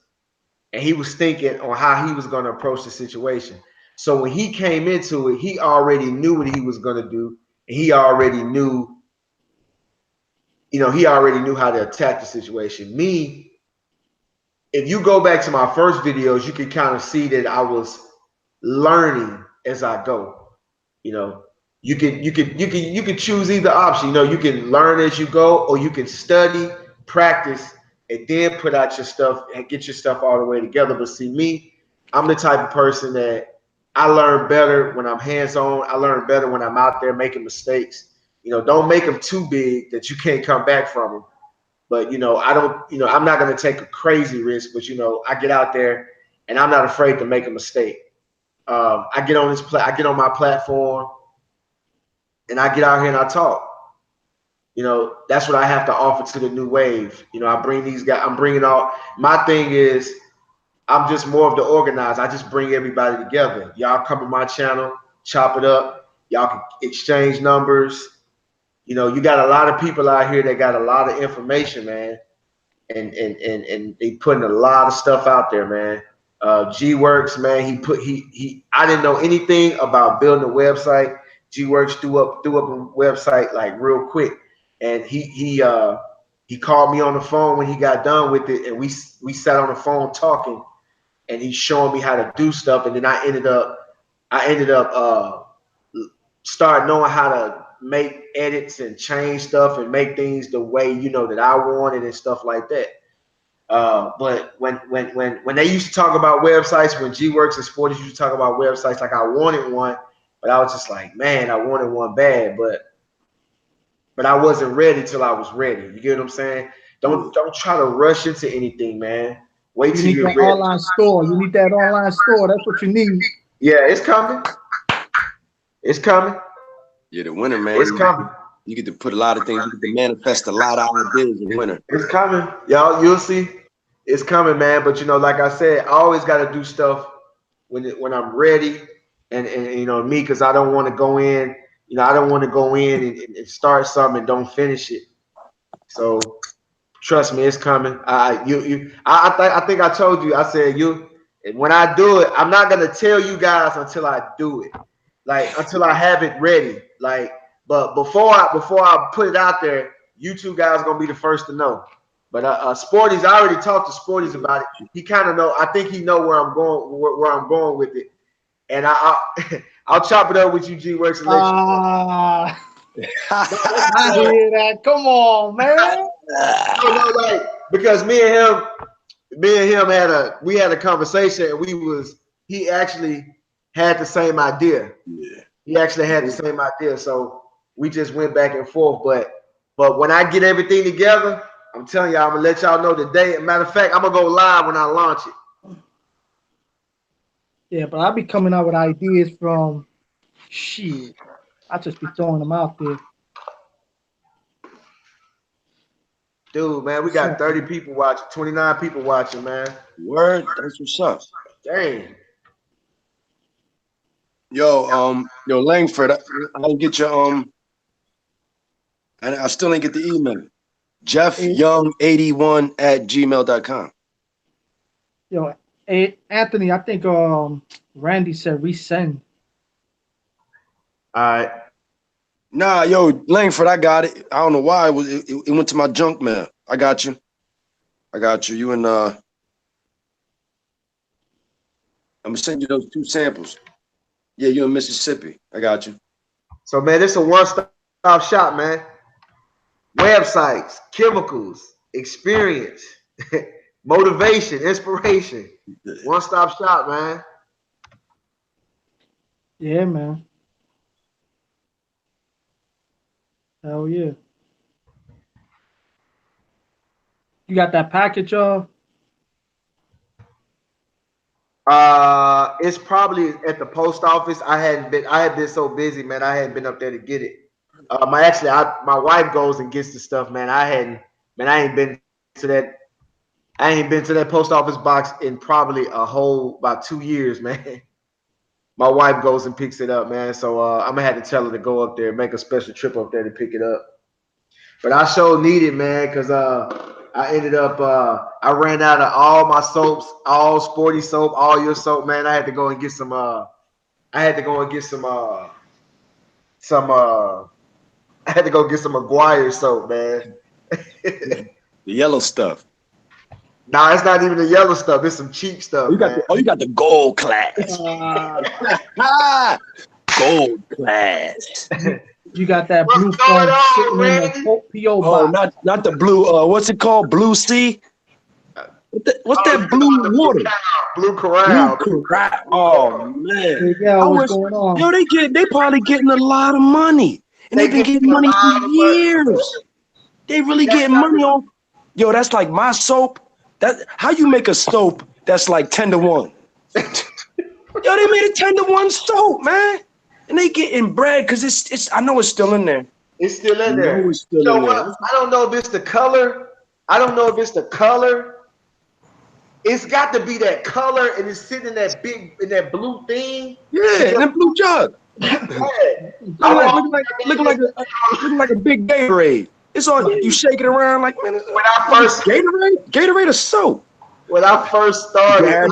and he was thinking on how he was going to approach the situation. So when he came into it, he already knew what he was going to do, and he already knew, you know, he already knew how to attack the situation. Me, if you go back to my first videos, you can kind of see that I was learning as I go. You know, you can choose either option. You know, you can learn as you go, or you can study, practice, and then put out your stuff and get your stuff all the way together. But see, me, I'm the type of person that I learn better when I'm hands-on. I learn better when I'm out there making mistakes. You know, don't make them too big that you can't come back from them. But you know, I don't. You know, I'm not going to take a crazy risk. But you know, I get out there and I'm not afraid to make a mistake. I get on my platform and I get out here and I talk. You know, that's what I have to offer to the new wave. You know, I bring these guys. I'm bringing all. My thing is, I'm just more of the organizer. I just bring everybody together. Y'all come to my channel, chop it up. Y'all can exchange numbers. You know, you got a lot of people out here that got a lot of information, man, and they putting a lot of stuff out there, man. G Works, man, he. I didn't know anything about building a website. G Works threw up a website like real quick, and he called me on the phone when he got done with it, and we sat on the phone talking, and he's showing me how to do stuff, and then I ended up start knowing how to make edits and change stuff and make things the way, you know, that I wanted and stuff like that. But when they used to talk about websites, when G Works and Sporties used to talk about websites, like I wanted one, but I was just like, man, I wanted one bad, but I wasn't ready till I was ready. You get what I'm saying? Don't try to rush into anything, man. Wait You till need you're that ready. online store. You need that online store. That's what you need. Yeah, it's coming. It's coming. Yeah, the winter, man. It's coming. You get to put a lot of things. You get to manifest a lot of ideas in winter. It's coming. Y'all, you'll see. It's coming, man. But you know, like I said, I always got to do stuff when I'm ready, and you know me, because I don't want to go in. You know, I don't want to go in and start something and don't finish it. So trust me, it's coming. I think I told you. I said you. And when I do it, I'm not gonna tell you guys until I do it, like until I have it ready. Like, but before I put it out there, you two guys gonna be the first to know. But Sporty's, I already talked to Sporty's about it. He kind of know. I think he know where I'm going, where I'm going with it. And I'll chop it up with you, G-Works, and let you know. I hear that. Come on, man. No, like, because me and him had a conversation, and he actually had the same idea. Yeah. He actually had the same idea, so we just went back and forth. But when I get everything together, I'm telling y'all, I'm gonna let y'all know the day. Matter of fact, I'm gonna go live when I launch it. Yeah, but I'll be coming out with ideas from shit. I just be throwing them out there. Dude, man, we got 30 people watching, 29 people watching, man. Word, that's what's up. Dang. Yo, Langford, I didn't get your and I still didn't get the email. JeffYoung81@gmail.com. Yo, hey, Anthony, I think Randy said resend. All right. Nah, yo, Langford, I got it. I don't know why it went to my junk mail. I got you. You and I'm gonna send you those 2 samples. Yeah, you in Mississippi. I got you. So, man, this is a one-stop shop, man. Websites, chemicals, experience, motivation, inspiration. One-stop shop, man. Yeah, man. Hell yeah. You got that package, It's probably at the post office. I had been so busy, man. I hadn't been up there to get it. My wife goes and gets the stuff, man. I ain't been to that post office box in probably about 2 years, man. My wife goes and picks it up, man. So I'm gonna have to tell her to go up there, make a special trip up there to pick it up. But I sure need it, man, because I ended up I ran out of all my soaps, all Sporty soap, all your soap, man. I had to go and get some Maguire soap, man. The yellow stuff. Nah, it's not even the yellow stuff. It's some cheap stuff. You got the gold class. Gold class. You got that blue phone sitting in the PO box. Not the blue. What's it called? Blue Sea. What's that blue water? Blue Corral. Blue Corral. Oh man. Yeah, what's going on? Yo, they probably getting a lot of money, and they've been getting money for years. They really getting money on. Yo, that's like my soap. How you make a soap that's like 10 to 1? Yo, they made a 10 to 1 soap, man. And they getting bread because it's I know it's still in there. It's still in there. It's still in there. I don't know if it's the color. It's got to be that color, and it's sitting in that blue thing. Yeah, that blue jug. looking like a big Gatorade. It's on. You shake it around like, man. When I first Gatorade or soap. When I first started, every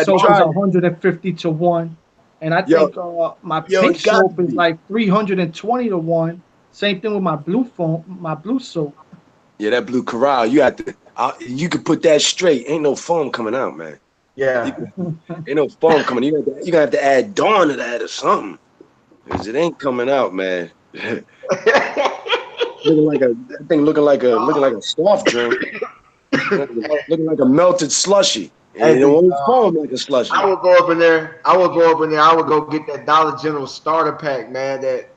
soap is 150 to 1, and I think my pink soap is like 320 to 1. Same thing with my blue soap. Yeah, that blue Corral. You have to. You could put that straight. Ain't no foam coming out, man. Yeah. Ain't no foam coming. You gonna have to add Dawn to that or something, because it ain't coming out, man. looking like a soft drink. Looking like a melted slushy. And it won't foam like a slushy. I would go up in there. I would go get that Dollar General starter pack, man. That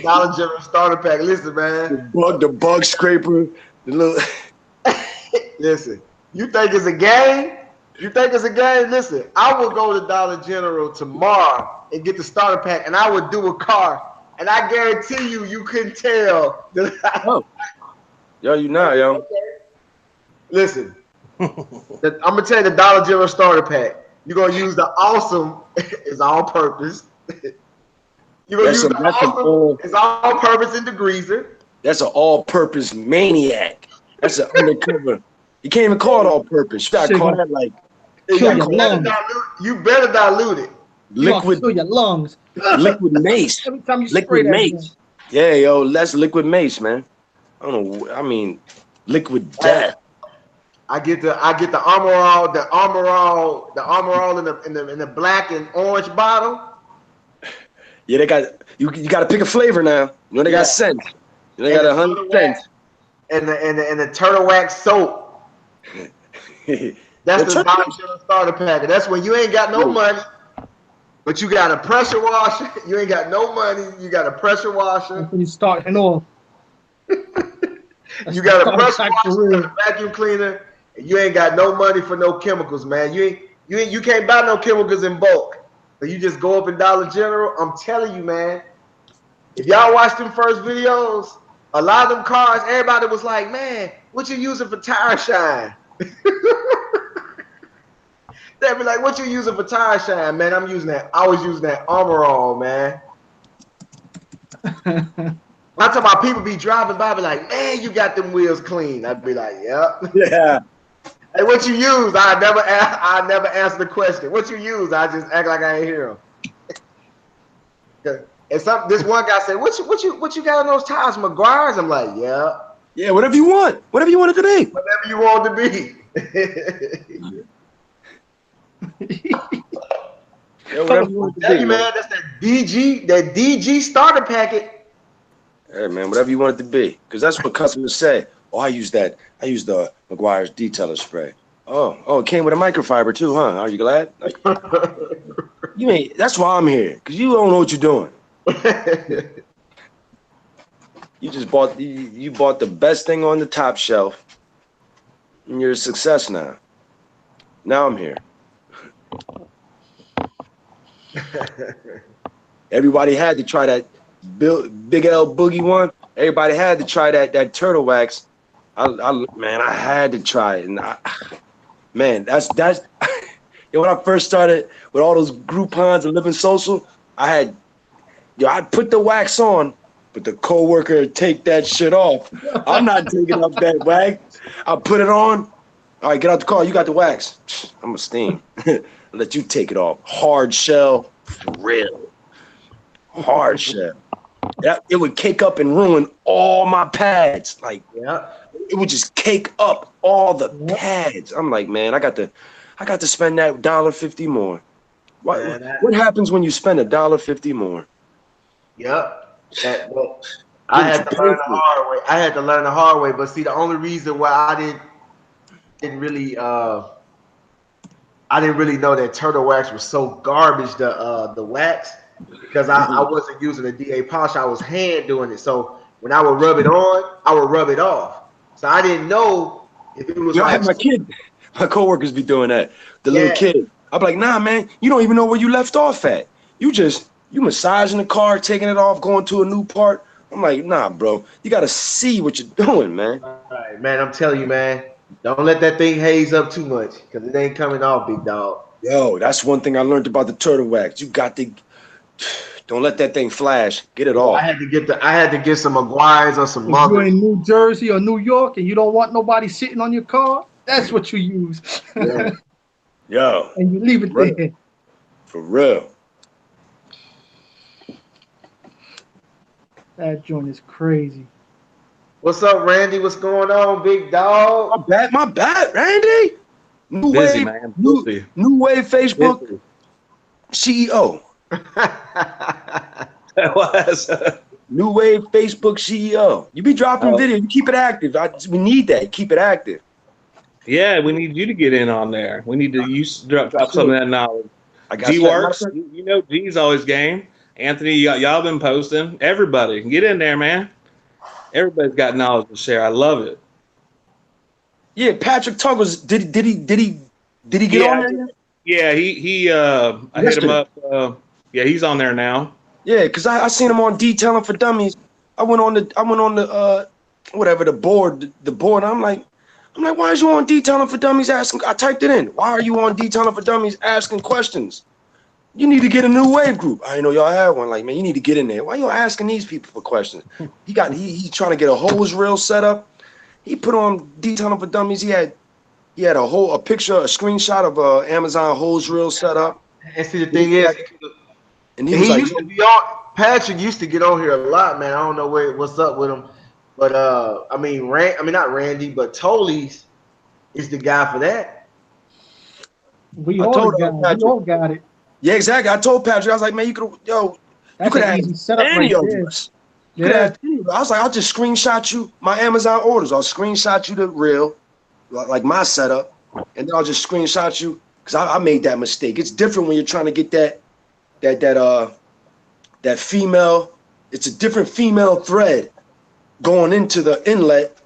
Dollar General starter pack. Listen, man. The bug scraper. The little. Listen. You think it's a game? Listen, I will go to Dollar General tomorrow and get the starter pack, and I would do a car. And I guarantee you couldn't tell. Yo, you not, yo. Okay. Listen, I'm gonna tell you the Dollar General starter pack. You're gonna use the awesome is all purpose. You're gonna use the awesome is all purpose in degreaser. That's an all-purpose maniac. That's an undercover. You can't even call it all-purpose. You gotta call that like kill your lungs. You better dilute it. You gonna Liquid, kill your lungs. liquid mace. Every time you Liquid spray that mace. joint. Yeah, yo, that's liquid mace, man. I don't know. I mean, liquid death. I get the Armor All, the Armor All in the black and orange bottle. Yeah, they got you got to pick a flavor now. You know they got scents. You know, they got 100 cents. And the turtle wax soap. That's the Dollar General starter packet. That's when you ain't got no money, but you got a pressure washer. You ain't got no money. You got a pressure washer. That's when you starting off. You got a pressure washer, and a vacuum cleaner, and you ain't got no money for no chemicals, man. You can't buy no chemicals in bulk. So you just go up in Dollar General. I'm telling you, man. If y'all watch them first videos, a lot of them cars, everybody was like, man, what you using for tire shine? They'd be like, what you using for tire shine, man? I was using that Armor All, man. I'm talking about people be driving by, be like, man, you got them wheels clean. I'd be like, yep. Yeah. Hey, what you use? I never answer the question. What you use? I just act like I ain't hear him. And this one guy said, "What you got on those tires, McGuire's?" I'm like, "Yeah, yeah, whatever you want it to be, whatever you want it to be." Yeah, whatever you want it to be, man. That's that DG starter packet. Hey, man, whatever you want it to be, because that's what customers say. Oh, I use the McGuire's detailer spray. Oh, it came with a microfiber too, huh? Are you glad? Like, you ain't. That's why I'm here, because you don't know what you're doing. You just bought the best thing on the top shelf, and you're a success now. Now I'm here. Everybody had to try that Big L Boogie one. Everybody had to try that turtle wax. I had to try it, and that's when I first started with all those Groupons and Living Social, I'd put the wax on, but the coworker would take that shit off. I'm not taking off that wax. I put it on. All right, get out the car. You got the wax. I'm a steam. I'll let you take it off. Hard shell, for real. Hard shell. It would cake up and ruin all my pads. Like, it would just cake up all the pads. I'm like, man, I got to spend that $1.50 more. What happens when you spend $1.50 more? Yep. I had to learn the hard way. But see, the only reason why I didn't really know that turtle wax was so garbage, the wax, because I wasn't using a DA polish. I was hand doing it. So when I would rub it on, I would rub it off. So I didn't know if it was like my coworkers be doing that. The little kid. I'm like, nah, man, you don't even know where you left off at. You massaging the car, taking it off, going to a new part. I'm like, nah, bro, you got to see what you're doing, man. All right, man, I'm telling you, man, don't let that thing haze up too much, because it ain't coming off, big dog. Yo, that's one thing I learned about the turtle wax. You got to, don't let that thing flash. Get it off. I had to get some McGuire's or some If you're in New Jersey or New York and you don't want nobody sitting on your car, that's what you use. Yeah. Yo. And you leave it there. For real. That joint is crazy. What's up, Randy? What's going on, big dog? My bad, Randy. Busy, man. NewWave Facebook CEO. That was NewWave Facebook CEO. You be dropping video. You keep it active. We need that. Keep it active. Yeah, we need you to get in on there. We need to drop some of that knowledge. G works. You know, G's always game. Anthony, y'all been posting. Everybody, get in there, man. Everybody's got knowledge to share. I love it. Yeah, Patrick Tuggles. Did he get on there? Yeah, I hit him up. Yeah, he's on there now. Yeah, because I seen him on Detailing for Dummies. I went on the whatever the board. I'm like, why is you on Detailing for Dummies asking? I typed it in. Why are you on Detailing for Dummies asking questions? You need to get a NewWave group. I didn't know y'all had one. Like, man, you need to get in there. Why are you asking these people for questions? He's trying to get a hose reel set up. He put on Detailing for Dummies. He had He had a picture, a screenshot of a Amazon hose reel setup. And see, the thing is, and he was like, used to be on. Patrick used to get on here a lot, man. I don't know what's up with him, but I mean, not Randy, but Tolly's is the guy for that. We all got it. Yeah, exactly. I told Patrick, I was like, man, you could have easy setup right there. Yeah. I was like, I'll just screenshot you my Amazon orders. I'll screenshot you the reel, like my setup, and then I'll just screenshot you because I made that mistake. It's different when you're trying to get that female. It's a different female thread going into the inlet.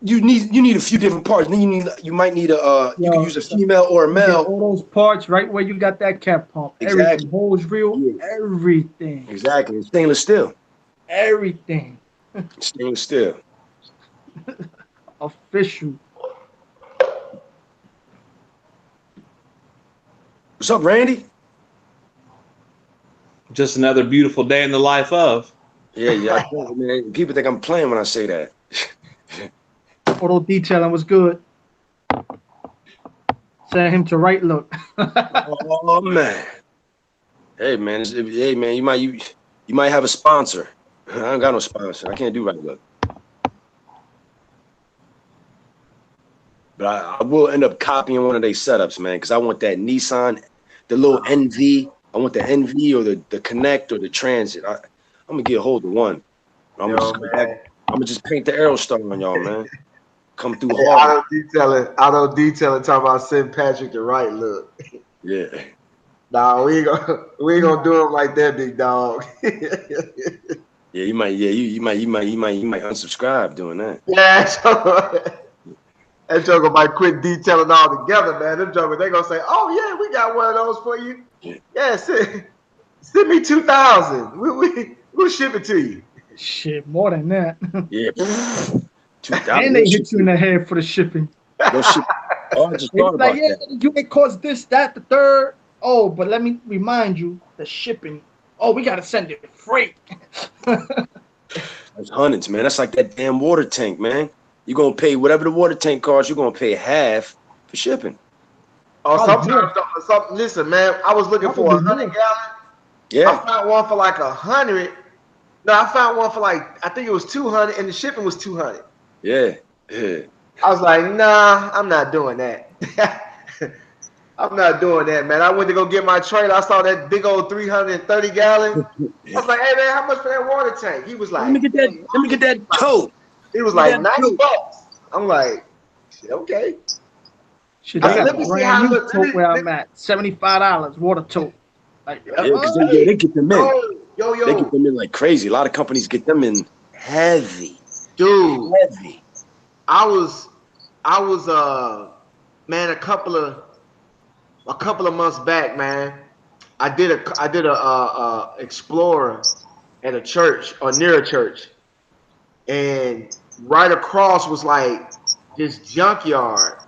You need a few different parts. Then you might need you can use a female or a male. All those parts right where you got that cap pump. Exactly. Everything, hose reel, everything. Exactly. It's stainless steel. Everything. Stainless steel. Official. What's up, Randy? Just another beautiful day in the life of. Yeah. Man, people think I'm playing when I say that. Auto detailing was good. Send him to right look. Oh man. Hey man, you might have a sponsor. I don't got no sponsor. I can't do right look. But I will end up copying one of their setups, man, because I want that Nissan, the little NV. I want the NV or the Connect or the Transit. I'm gonna get a hold of one. I'm gonna just paint the Aerostar on y'all, man. Come through hard. Auto detailing, talking about send Patrick the right look. Yeah. Nah, we ain't gonna do him like that, big dog. Yeah, you might unsubscribe doing that. Yeah, that joker might quit detailing all together, man. Them jokers, they gonna say, "Oh yeah, we got one of those for you." Yeah, send me 2,000. We'll ship it to you. Shit, more than that. Yeah. 2,000. And they hit you in the head for the shipping. No shit. Oh, I just thought about that. You can cost this, that, the third. Oh, but let me remind you, the shipping. Oh, we gotta send it freight. That's hundreds, man. That's like that damn water tank, man. You're gonna pay whatever the water tank costs, you're gonna pay half for shipping. Oh, sometimes listen, man, I was looking for 100 gallon. Yeah. I found one for like 100. No, I found one for like, I think it was 200, and the shipping was 200. Yeah. I was like, nah, I'm not doing that. I'm not doing that, man. I went to go get my trailer. I saw that big old 330 gallon. I was like, hey, man, how much for that water tank? He was like, let me get that tote. He was like, $90. I'm like, okay. Shit, I got a brand new tote where I'm at. $75 water tote. Like, yeah, because they get them in. Yo. They get them in like crazy. A lot of companies get them in heavy. Dude. Heavy. I was man, a couple of months back, man. I did a Explorer at a church or near a church. And right across was like this junkyard.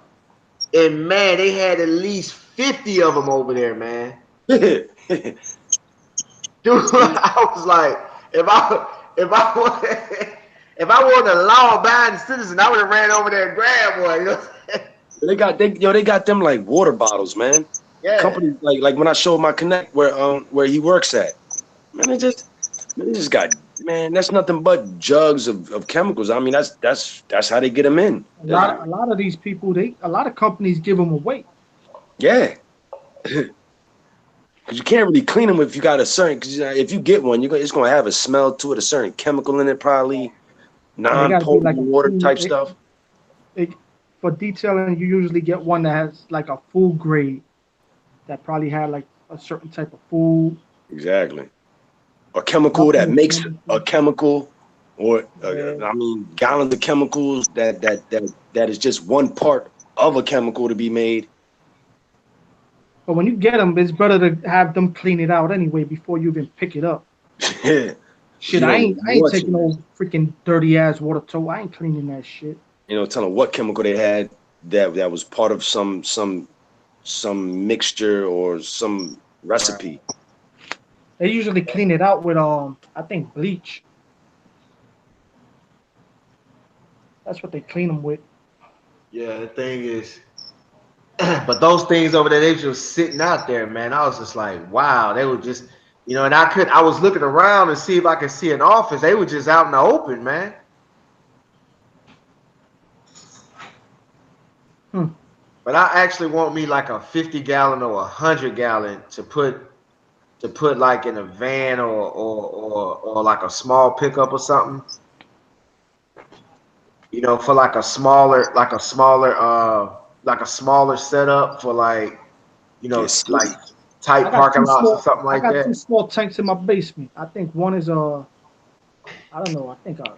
And man, they had at least 50 of them over there, man. Dude, I was like, if I wasn't a law-abiding citizen, I would have ran over there and grabbed one. You know what I'm saying? They got them like water bottles, man. Yeah. Companies like when I showed my Connect where he works at, man, they just got, man, that's nothing but jugs of chemicals. I mean, that's how they get them in. A lot of these people, a lot of companies give them away. Yeah. Because you can't really clean them if you got a certain. Because if you get one, it's gonna have a smell to it, a certain chemical in it, probably non-potable water type stuff. For detailing, you usually get one that has like a food grade, that probably had like a certain type of food. Exactly. A chemical that makes a chemical, or I mean, gallons of chemicals that is just one part of a chemical to be made. But when you get them, it's better to have them clean it out anyway before you even pick it up. Shit, I ain't taking no freaking dirty ass water tote. I ain't cleaning that shit. Tell them what chemical they had that was part of some mixture or some recipe. They usually clean it out with I think bleach. That's what they clean them with. Yeah, the thing is, but those things over there, they just sitting out there, man. I was just like, wow, they were just, and I was looking around to see if I could see an office. They were just out in the open, man. But I actually want me like a 50-gallon or 100-gallon to put like in a van or like a small pickup or something. For like a smaller setup for like like tight parking lots or something like I got that. 2 small tanks in my basement. I think one is I don't know. I think a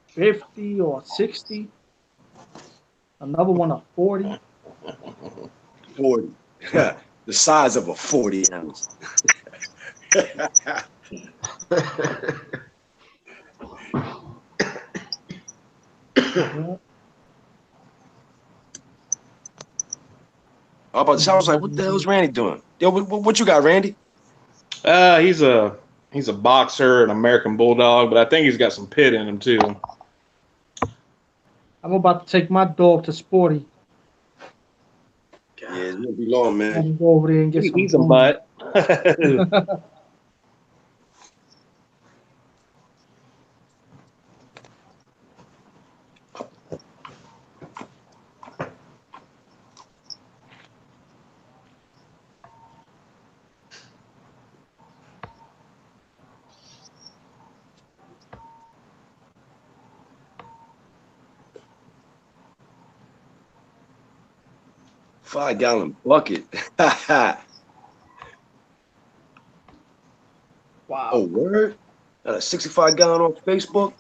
50 or 60. Another one a 40. 40. The size of a 40 ounce. Yeah. I was like, what the hell's Randy doing? Yo, what you got, Randy? He's a boxer, an American bulldog, but I think he's got some pit in him too. I'm about to take my dog to Sporty. Yeah, it won't be long, man. And go over there and get He's a butt. $5-gallon bucket. Wow. Oh, word? Got a 65-gallon on Facebook?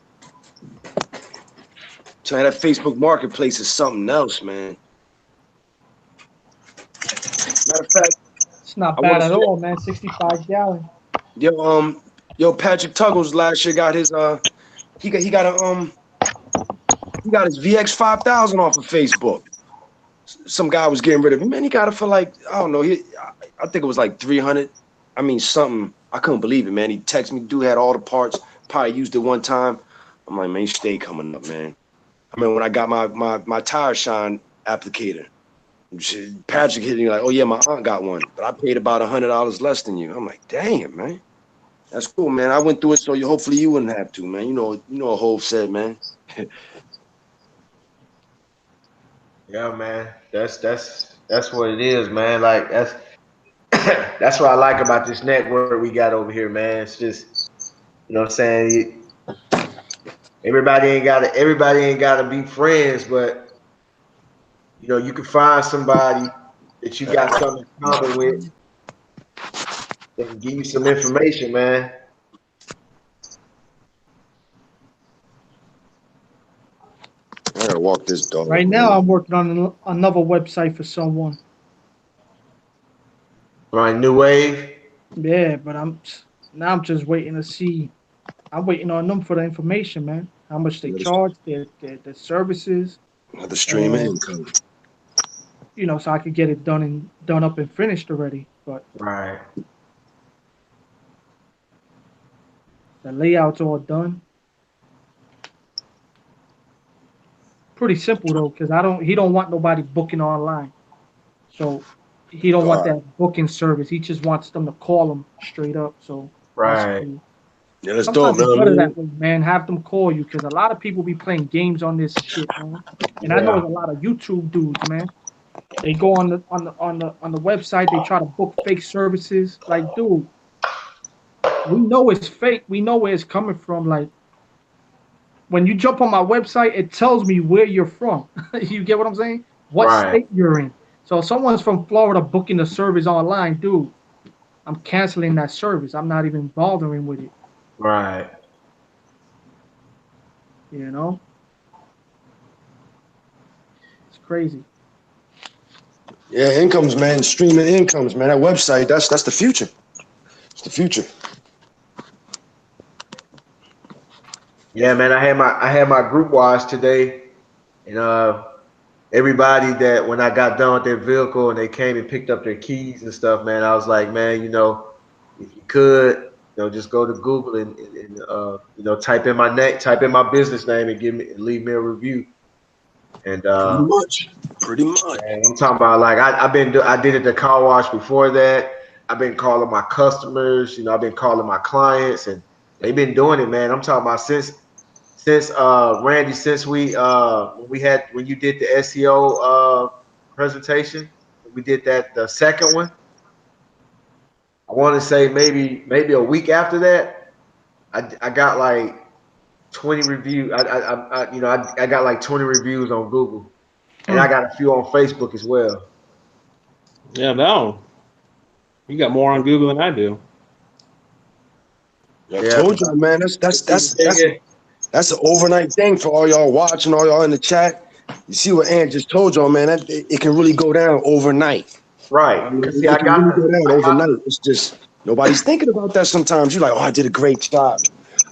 So that Facebook Marketplace is something else, man. Matter of fact, it's not bad at all, man. 65-gallon. Yo, Patrick Tuggles last year got his he got his VX 5000 off of Facebook. Some guy was getting rid of him, man. He got it for like, I don't know, I think it was like 300. I mean, something. I couldn't believe it, man. He texted me, dude had all the parts, probably used it one time. I'm like, man, you stay coming up, man. I mean, when I got my tire shine applicator, Patrick hit me like, oh yeah, my aunt got one, but I paid about $100 less than you. I'm like, damn, man. That's cool, man. I went through it, so hopefully you wouldn't have to, man. You know what Hov said, man. Yeah, man. That's what it is, man. Like that's that's what I like about this network we got over here, man. It's just, what I'm saying, everybody ain't gotta be friends, but you can find somebody that you got something in common with that can give you some information, man. I gotta walk this dog. Right now, I'm working on another website for someone. Right, NewWave. Yeah, but I'm just waiting to see. I'm waiting on them for the information, man. How much they charge, their services. The streaming income. So I could get it done up and finished already. But right, the layout's all done. Pretty simple though, because he don't want nobody booking online. So he don't want that booking service. He just wants them to call him straight up. So right. cool. Yeah, that's Sometimes dope, it's man. better that way, man. Have them call you because a lot of people be playing games on this shit, man. And I know there's a lot of YouTube dudes, man. They go on the website. They try to book fake services. Like, dude, we know it's fake. We know where it's coming from. Like, when you jump on my website, it tells me where you're from. You get what I'm saying? What state you're in. So if someone's from Florida booking the service online, dude, I'm canceling that service. I'm not even bothering with it. Right. It's crazy. Yeah, incomes, man. Streaming incomes, man. That website, that's the future. It's the future. Yeah, man. I had my group watch today, and everybody that when I got done with their vehicle and they came and picked up their keys and stuff, man, I was like, man, if you could, just go to Google and type in my business name and leave me a review. And pretty much. and I'm talking about like I did it the car wash before that. I've been calling my customers, I've been calling my clients, and they've been doing it, man. I'm talking about since Randy, since when you did the SEO presentation, we did that the second one. I want to say maybe a week after that, I got like 20 reviews. I got like 20 reviews on Google, and I got a few on Facebook as well. Yeah, no. You got more on Google than I do. I told y'all, man. That's an overnight thing for all y'all watching, all y'all in the chat. You see what Ant just told y'all, man. It can really go down overnight. Right. See, it can really go down overnight. It's just nobody's thinking about that sometimes. You're like, oh, I did a great job.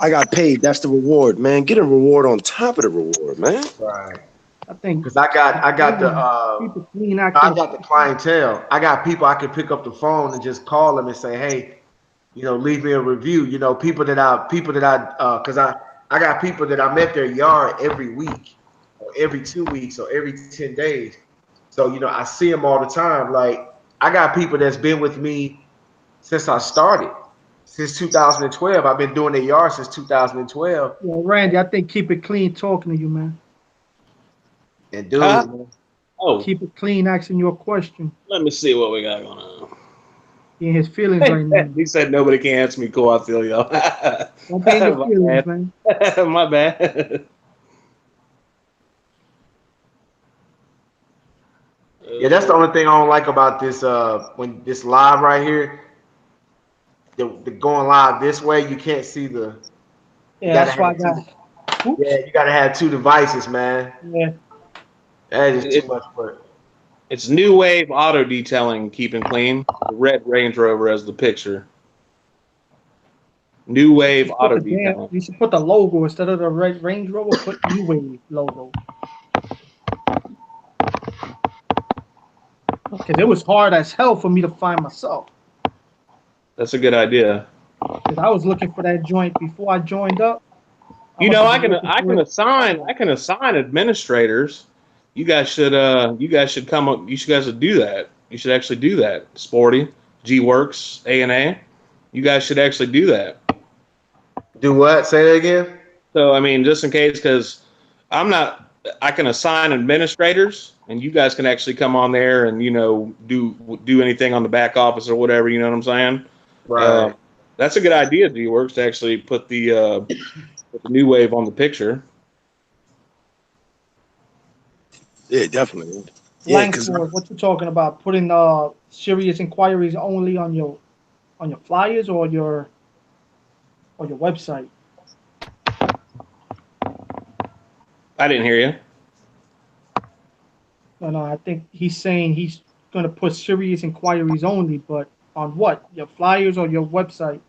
I got paid. That's the reward, man. Get a reward on top of the reward, man. Right. I think because I got the clientele. I got people I can pick up the phone and just call them and say, hey, leave me a review. People that I because I got people that I'm at their yard every week or every 2 weeks or every 10 days. So, I see them all the time. Like I got people that's been with me since I started. Since 2012. I've been doing their yard since 2012. Yeah, Randy, I think keep it clean talking to you, man. And dude, keep it clean asking you a question. Let me see what we got going on. He in his feelings right now. He said nobody can answer me. Cool, I feel y'all. Don't be in your feelings, man. My bad. Yeah, that's the only thing I don't like about this when this live right here. The going live this way, you can't see the. Yeah, that's why I got. You gotta have two devices, man. Yeah. That is too much work. It's NewWave auto detailing, keeping clean. The red Range Rover as the picture. NewWave auto detailing. You should put the logo instead of the red Range Rover. Put NewWave logo. Because it was hard as hell for me to find myself. That's a good idea. Because I was looking for that joint before I joined up. I can assign administrators. You guys should come up. You guys should do that. You should actually do that. Sporty, G-Works, A&A. You guys should actually do that. Do what? Say that again. So I mean, just in case, because I can assign administrators, and you guys can actually come on there and do anything on the back office or whatever. You know what I'm saying? Right. That's a good idea, G-Works, to actually put the NewWave on the picture. Yeah, definitely. Yeah, what you talking about? Putting serious inquiries only on your flyers or your website? I didn't hear you. No, I think he's saying he's going to put serious inquiries only, but on what? Your flyers or your website?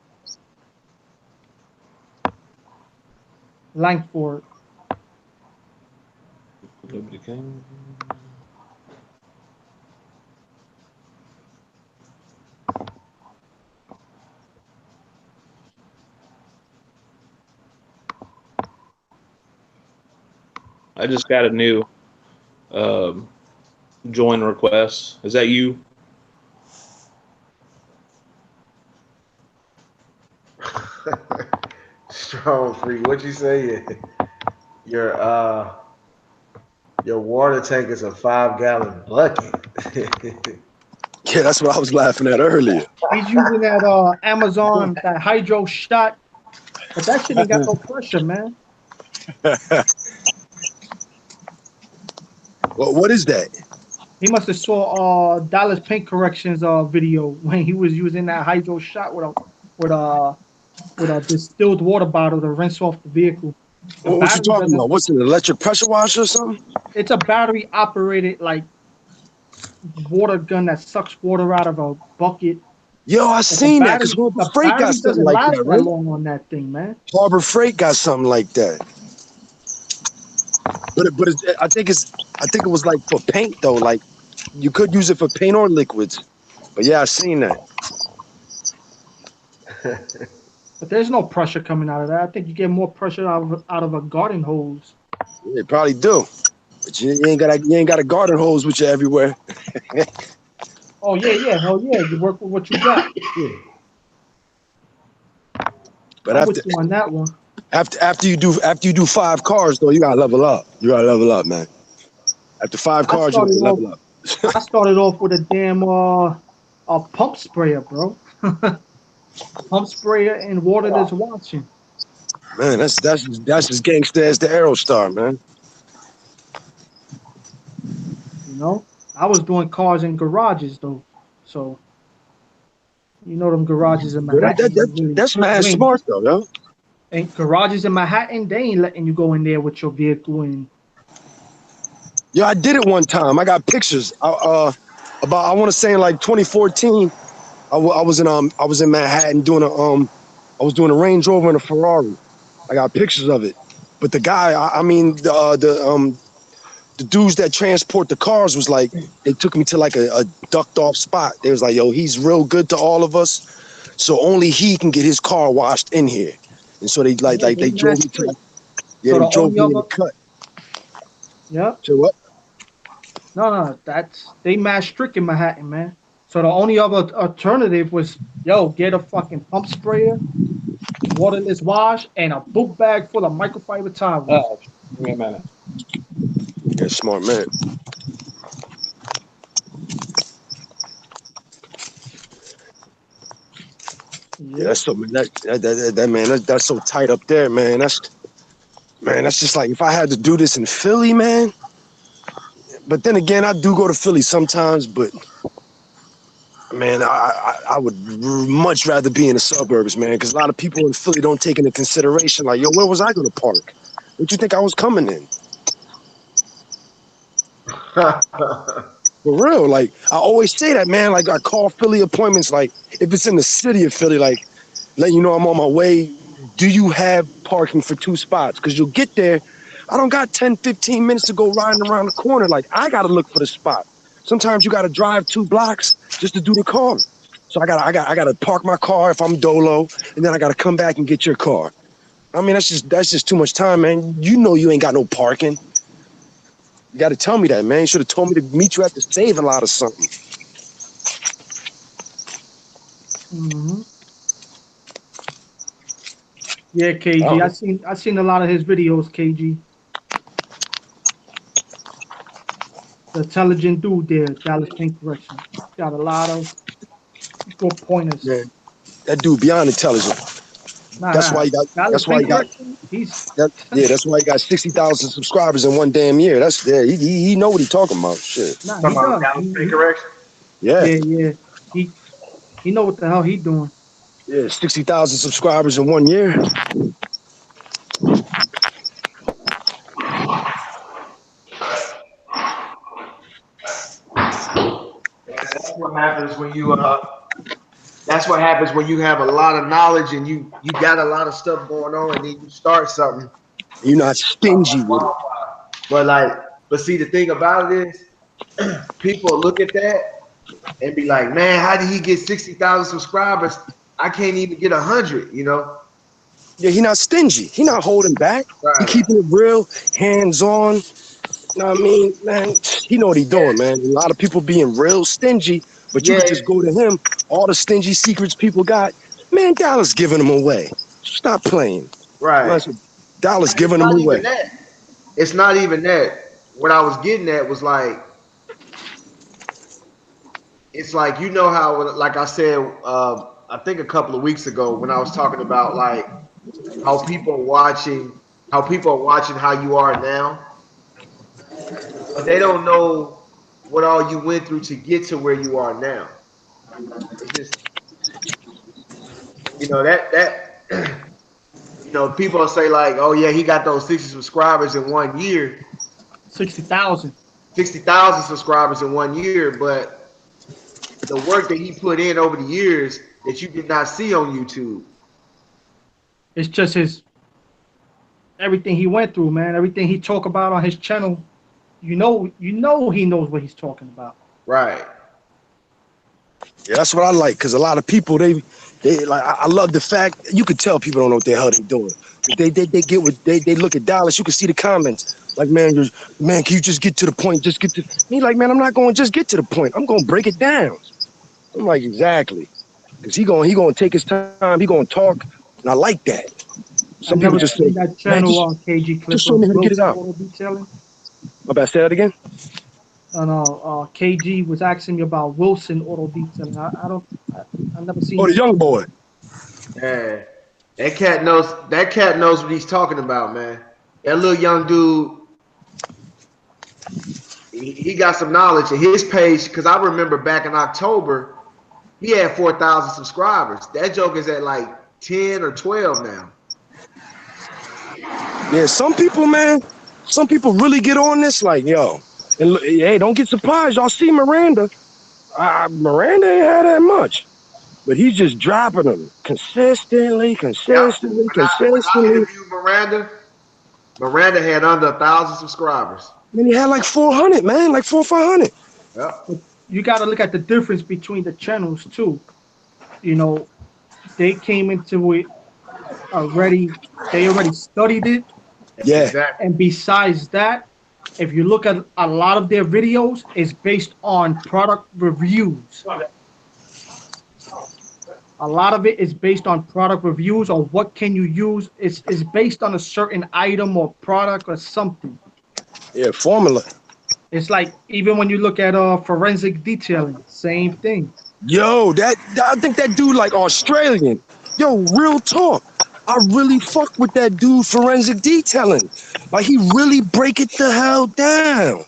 Langford. Nobody can. I just got a new join request. Is that you? Strong free. What'd you say? Your water tank is a 5-gallon bucket. Yeah, that's what I was laughing at earlier. He's using that Amazon, that hydro shot, but that shit ain't got no pressure, man. Well, what is that? He must have saw Dallas Paint Corrections video when he was using that hydro shot with a distilled water bottle to rinse off the vehicle. What you talking about? What's it, an electric pressure washer or something? It's a battery operated like water gun that sucks water out of a bucket. Yo, I seen that because Harbor Freight got something like that, right? Long on that thing, man. Harbor Freight got something like that. But I think it was like for paint though. Like you could use it for paint or liquids. But yeah, I seen that. But there's no pressure coming out of that. I think you get more pressure out of a garden hose. They probably do. But you ain't got a garden hose with you everywhere. Oh yeah. Hell yeah. You work with what you got. But I'm with you on that one. after you do 5 cars though, you gotta level up. You gotta level up, man. After 5 cars, you gotta level up. I started off with a damn a pump sprayer, bro. Pump sprayer and waterless washing. Man, that's as gangster as the Aerostar, man. You know, I was doing cars in garages though, so you know them garages in Manhattan. That's mad smart though, yo. And garages in Manhattan, they ain't letting you go in there with your vehicle and. Yo, I did it one time. I got pictures. I want to say in like 2014. I was in Manhattan doing I was doing a Range Rover and a Ferrari. I got pictures of it. But the guy, the dudes that transport the cars was like, they took me to like a ducked off spot. They was like, yo, he's real good to all of us, so only he can get his car washed in here. And so they drove me to they drove me in the cut. Yeah. So what? No, they mad strict in Manhattan, man. So the only other alternative was, yo, get a fucking pump sprayer, waterless wash, and a book bag full of microfiber towels. Oh, give me a minute. Yeah, smart man. Yeah, that's so that's so tight up there, man. That's just like if I had to do this in Philly, man. But then again, I do go to Philly sometimes, but man, I would much rather be in the suburbs, man, because a lot of people in Philly don't take into consideration, like, yo, where was I going to park? What you think I was coming in? For real, like, I always say that, man. Like, I call Philly appointments, like, if it's in the city of Philly, like, let you know I'm on my way. Do you have parking for 2 spots? Because you'll get there. I don't got 10, 15 minutes to go riding around the corner. Like, I got to look for the spot. Sometimes you got to drive 2 blocks just to do the car. So I gotta park my car if I'm dolo, and then I gotta come back and get your car. I mean, that's just too much time, man. You know you ain't got no parking. You got to tell me that, man. You should have told me to meet you at the Saving Lot or something. Mm-hmm. Yeah, KG. I seen a lot of his videos, KG. The intelligent dude there, Dallas Paint Correction. Got a lot of good pointers. Yeah, that dude beyond intelligent. That's why he got. That's why he got. That's why he got 60,000 subscribers in one damn year. He know what he talking about. Shit. Nah, he does. Dallas Paint Correction. Yeah. He know what the hell he doing. Yeah, 60,000 subscribers in 1 year. That's what happens when you that's what happens when you have a lot of knowledge and you got a lot of stuff going on and then you start something. You're not stingy with it. But see, the thing about it is people look at that and be like, man, how did he get 60,000 subscribers? I can't even get 100, you know? Yeah, he not stingy. He not holding back. Right. He keeping it real, hands-on. You know what I mean? Man, he know what he doing, man. A lot of people being real stingy, but you could just go to him. All the stingy secrets people got, man, Dallas giving them away. Stop playing. Right. Dallas giving them away. It's not even that. What I was getting at was like, it's like, you know how, like I said, I think a couple of weeks ago when I was talking about like how people are watching how you are now, but they don't know what all you went through to get to where you are now. It's just, you know, that you know, people will say like, oh yeah, he got those 60 subscribers in 1 year. 60,000 subscribers in 1 year, but the work that he put in over the years that you did not see on YouTube. It's just everything he went through, man. Everything he talk about on his channel. You know he knows what he's talking about. Right. Yeah, that's what I like, because a lot of people, they like, I love the fact, you could tell people don't know what the hell they're doing. They get what they look at Dallas, you can see the comments. Like, man, man, can you just get to the point? Just get to. He like, man, I'm not going to just get to the point. I'm going to break it down. I'm like, exactly. Because he gonna take his time. He going to talk. And I like that. I Some people never just say, seen that man, channel on KG just Clipper, show me how to get it Wilson out. Auto Detailing. My bad, say that again? And KG was asking me about Wilson Auto Detailing. I never seen Oh, the that. young boy. Yeah, that cat knows. That cat knows what he's talking about, man. That little young dude, he got some knowledge. And his page, because I remember back in October, he had 4,000 subscribers. That joke is at like 10 or 12 now. Yeah, some people, man, some people really get on this like, yo. And hey, don't get surprised. Y'all see Miranda. Miranda ain't had that much. But he's just dropping them consistently. Yep. When I interviewed Miranda had under 1,000 subscribers. And he had like 400, man, like 400 or 500. Yep. But you got to look at the difference between the channels too. You know, they came into it already. They already studied it, Yeah. Exactly. and besides that, if you look at a lot of their videos, it's based on product reviews. A lot of it is based on product reviews or what can you use. It's based on a certain item or product or something. Yeah, formula. It's like even when you look at forensic detailing, same thing. Yo, I think that dude like Australian. Yo, real talk. I really fuck with that dude forensic detailing. Like he really break it the hell down.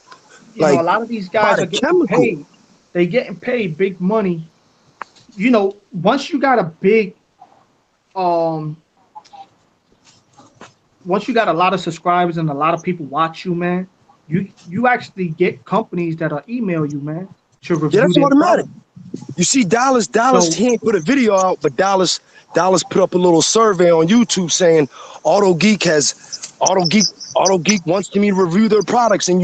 You know, Like a lot of these by guys the are getting chemical. paid. They getting paid big money. You know, um once you got a lot of subscribers and a lot of people watch you, man, you actually get companies that'll email you, man, to Yeah, review that's their automatic. product. You see, Dallas, So he ain't put a video out, but Dallas put up a little survey on YouTube saying Auto Geek wants me to review their products, and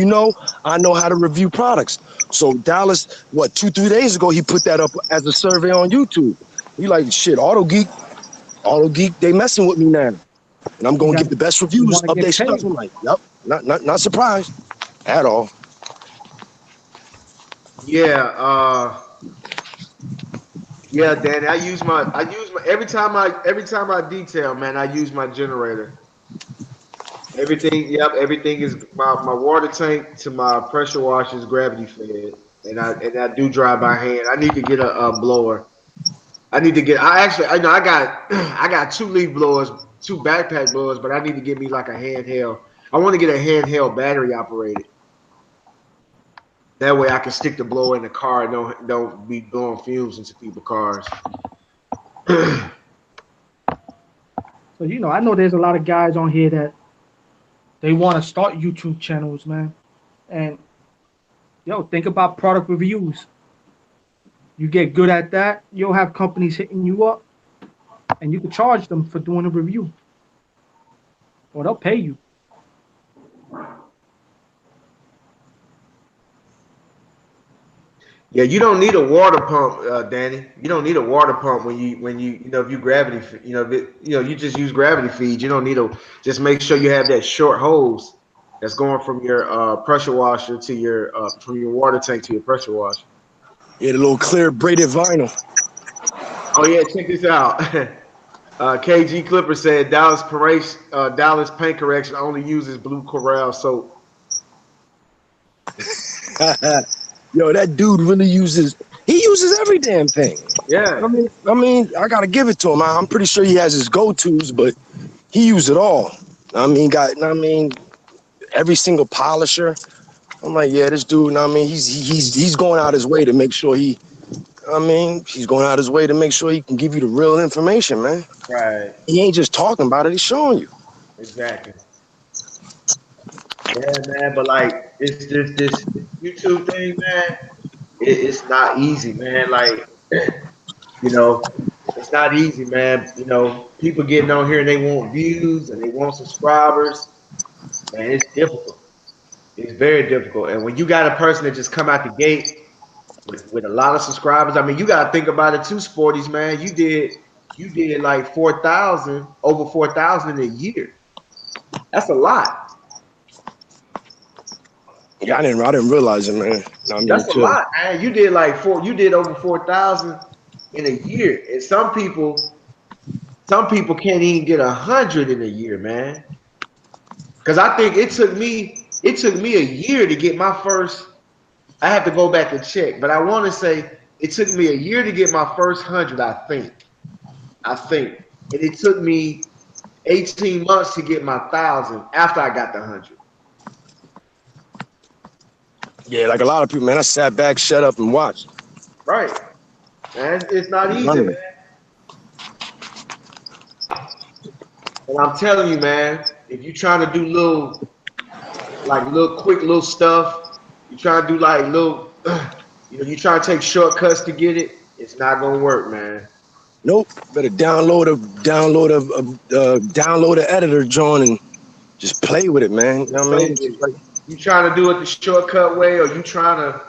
I know how to review products. So Dallas, what 2-3 days ago, he put that up as a survey on YouTube. He like shit, Auto Geek, they messing with me now, and I'm you gonna got give the best you reviews want to of their get stuff. paid. I'm like, yep, not surprised at all. Yeah. Yeah, Danny. Every time I detail, man, I use my generator. Everything, yep, everything is my water tank to my pressure washer is gravity fed. And I do dry by hand. I need to get a blower. I know I got I got two leaf blowers, two backpack blowers, but I need to get me like a handheld. I want to get a handheld battery operated. That way I can stick the blower in the car and don't be blowing fumes into people's cars. So I know there's a lot of guys on here that they want to start YouTube channels, man. And think about product reviews. You get good at that, you'll have companies hitting you up, and you can charge them for doing a review, or they'll pay you. Yeah, you don't need a water pump, Danny. You don't need a water pump if you gravity, you just use gravity feed. You don't need just make sure you have that short hose that's going from your pressure washer to your from your water tank to your pressure washer. Yeah, the little clear braided vinyl. Oh yeah, check this out. KG Clipper said Dallas paint correction only uses blue Corral soap. Yo, that dude really uses every damn thing. Yeah. I gotta give it to him. I'm pretty sure he has his go-tos, but he used it all. Every single polisher. I'm like, yeah, this dude, he's going out his way to make sure he's going out his way to make sure he can give you the real information, man. Right. He ain't just talking about it, he's showing you. Exactly. Yeah, man, but like this YouTube thing, man, it's not easy, man. Like, it's not easy, man. People getting on here and they want views and they want subscribers. Man, it's difficult. It's very difficult. And when you got a person that just come out the gate with a lot of subscribers, I mean, you gotta think about it too, Sporties, man. You did like 4,000, over 4,000 in a year. That's a lot. Yeah, I didn't realize it, man. No, I mean, That's a lot, man. You did over 4,000 in a year, and some people can't even get 100 in a year, man. Because I think it took me a year to get my first. I have to go back and check, but I want to say it took me a year to get my first 100. I think, and it took me 18 months to get my 1,000 after I got the 100. Yeah, like a lot of people, man. I sat back, shut up, and watched. Right, man. It's not easy, man. And I'm telling you, man, if you're trying to do quick little stuff, you're trying to do like little, you're trying to take shortcuts to get it. It's not gonna work, man. Nope. Better download a editor, John, and just play with it, man. You know what I mean? Like, you trying to do it the shortcut way, or you trying to,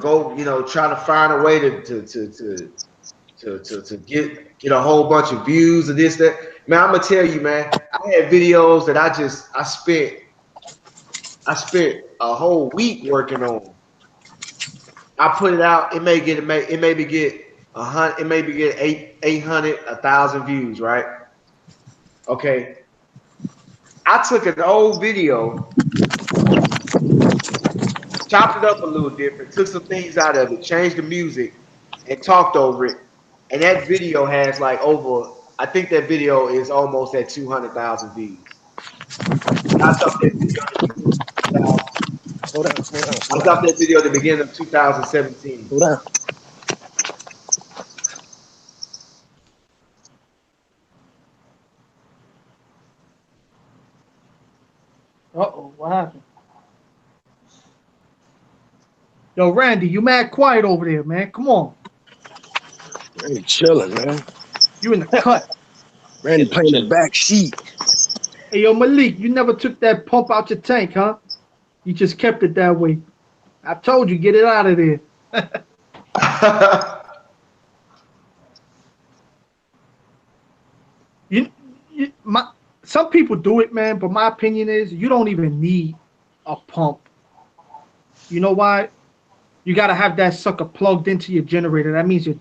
go, trying to find a way to get a whole bunch of views of this, that. Man, I'm gonna tell you, man, I had videos that I spent a whole week working on. I put it out, it maybe get 100, it maybe get 800, 1,000 views, right? Okay. I took an old video, chopped it up a little different, took some things out of it, changed the music, and talked over it. And that video has I think that video is almost at 200,000 views. I dropped that video at the beginning of 2017. Hold on. Uh-oh, what happened? Yo, Randy, you mad quiet over there, man. Come on. Randy chilling, man. You in the cut. Randy playing the back seat. Hey, yo, Malik, you never took that pump out your tank, huh? You just kept it that way. I told you, get it out of there. Some people do it, man, but my opinion is you don't even need a pump. You know why? You got to have that sucker plugged into your generator. That means your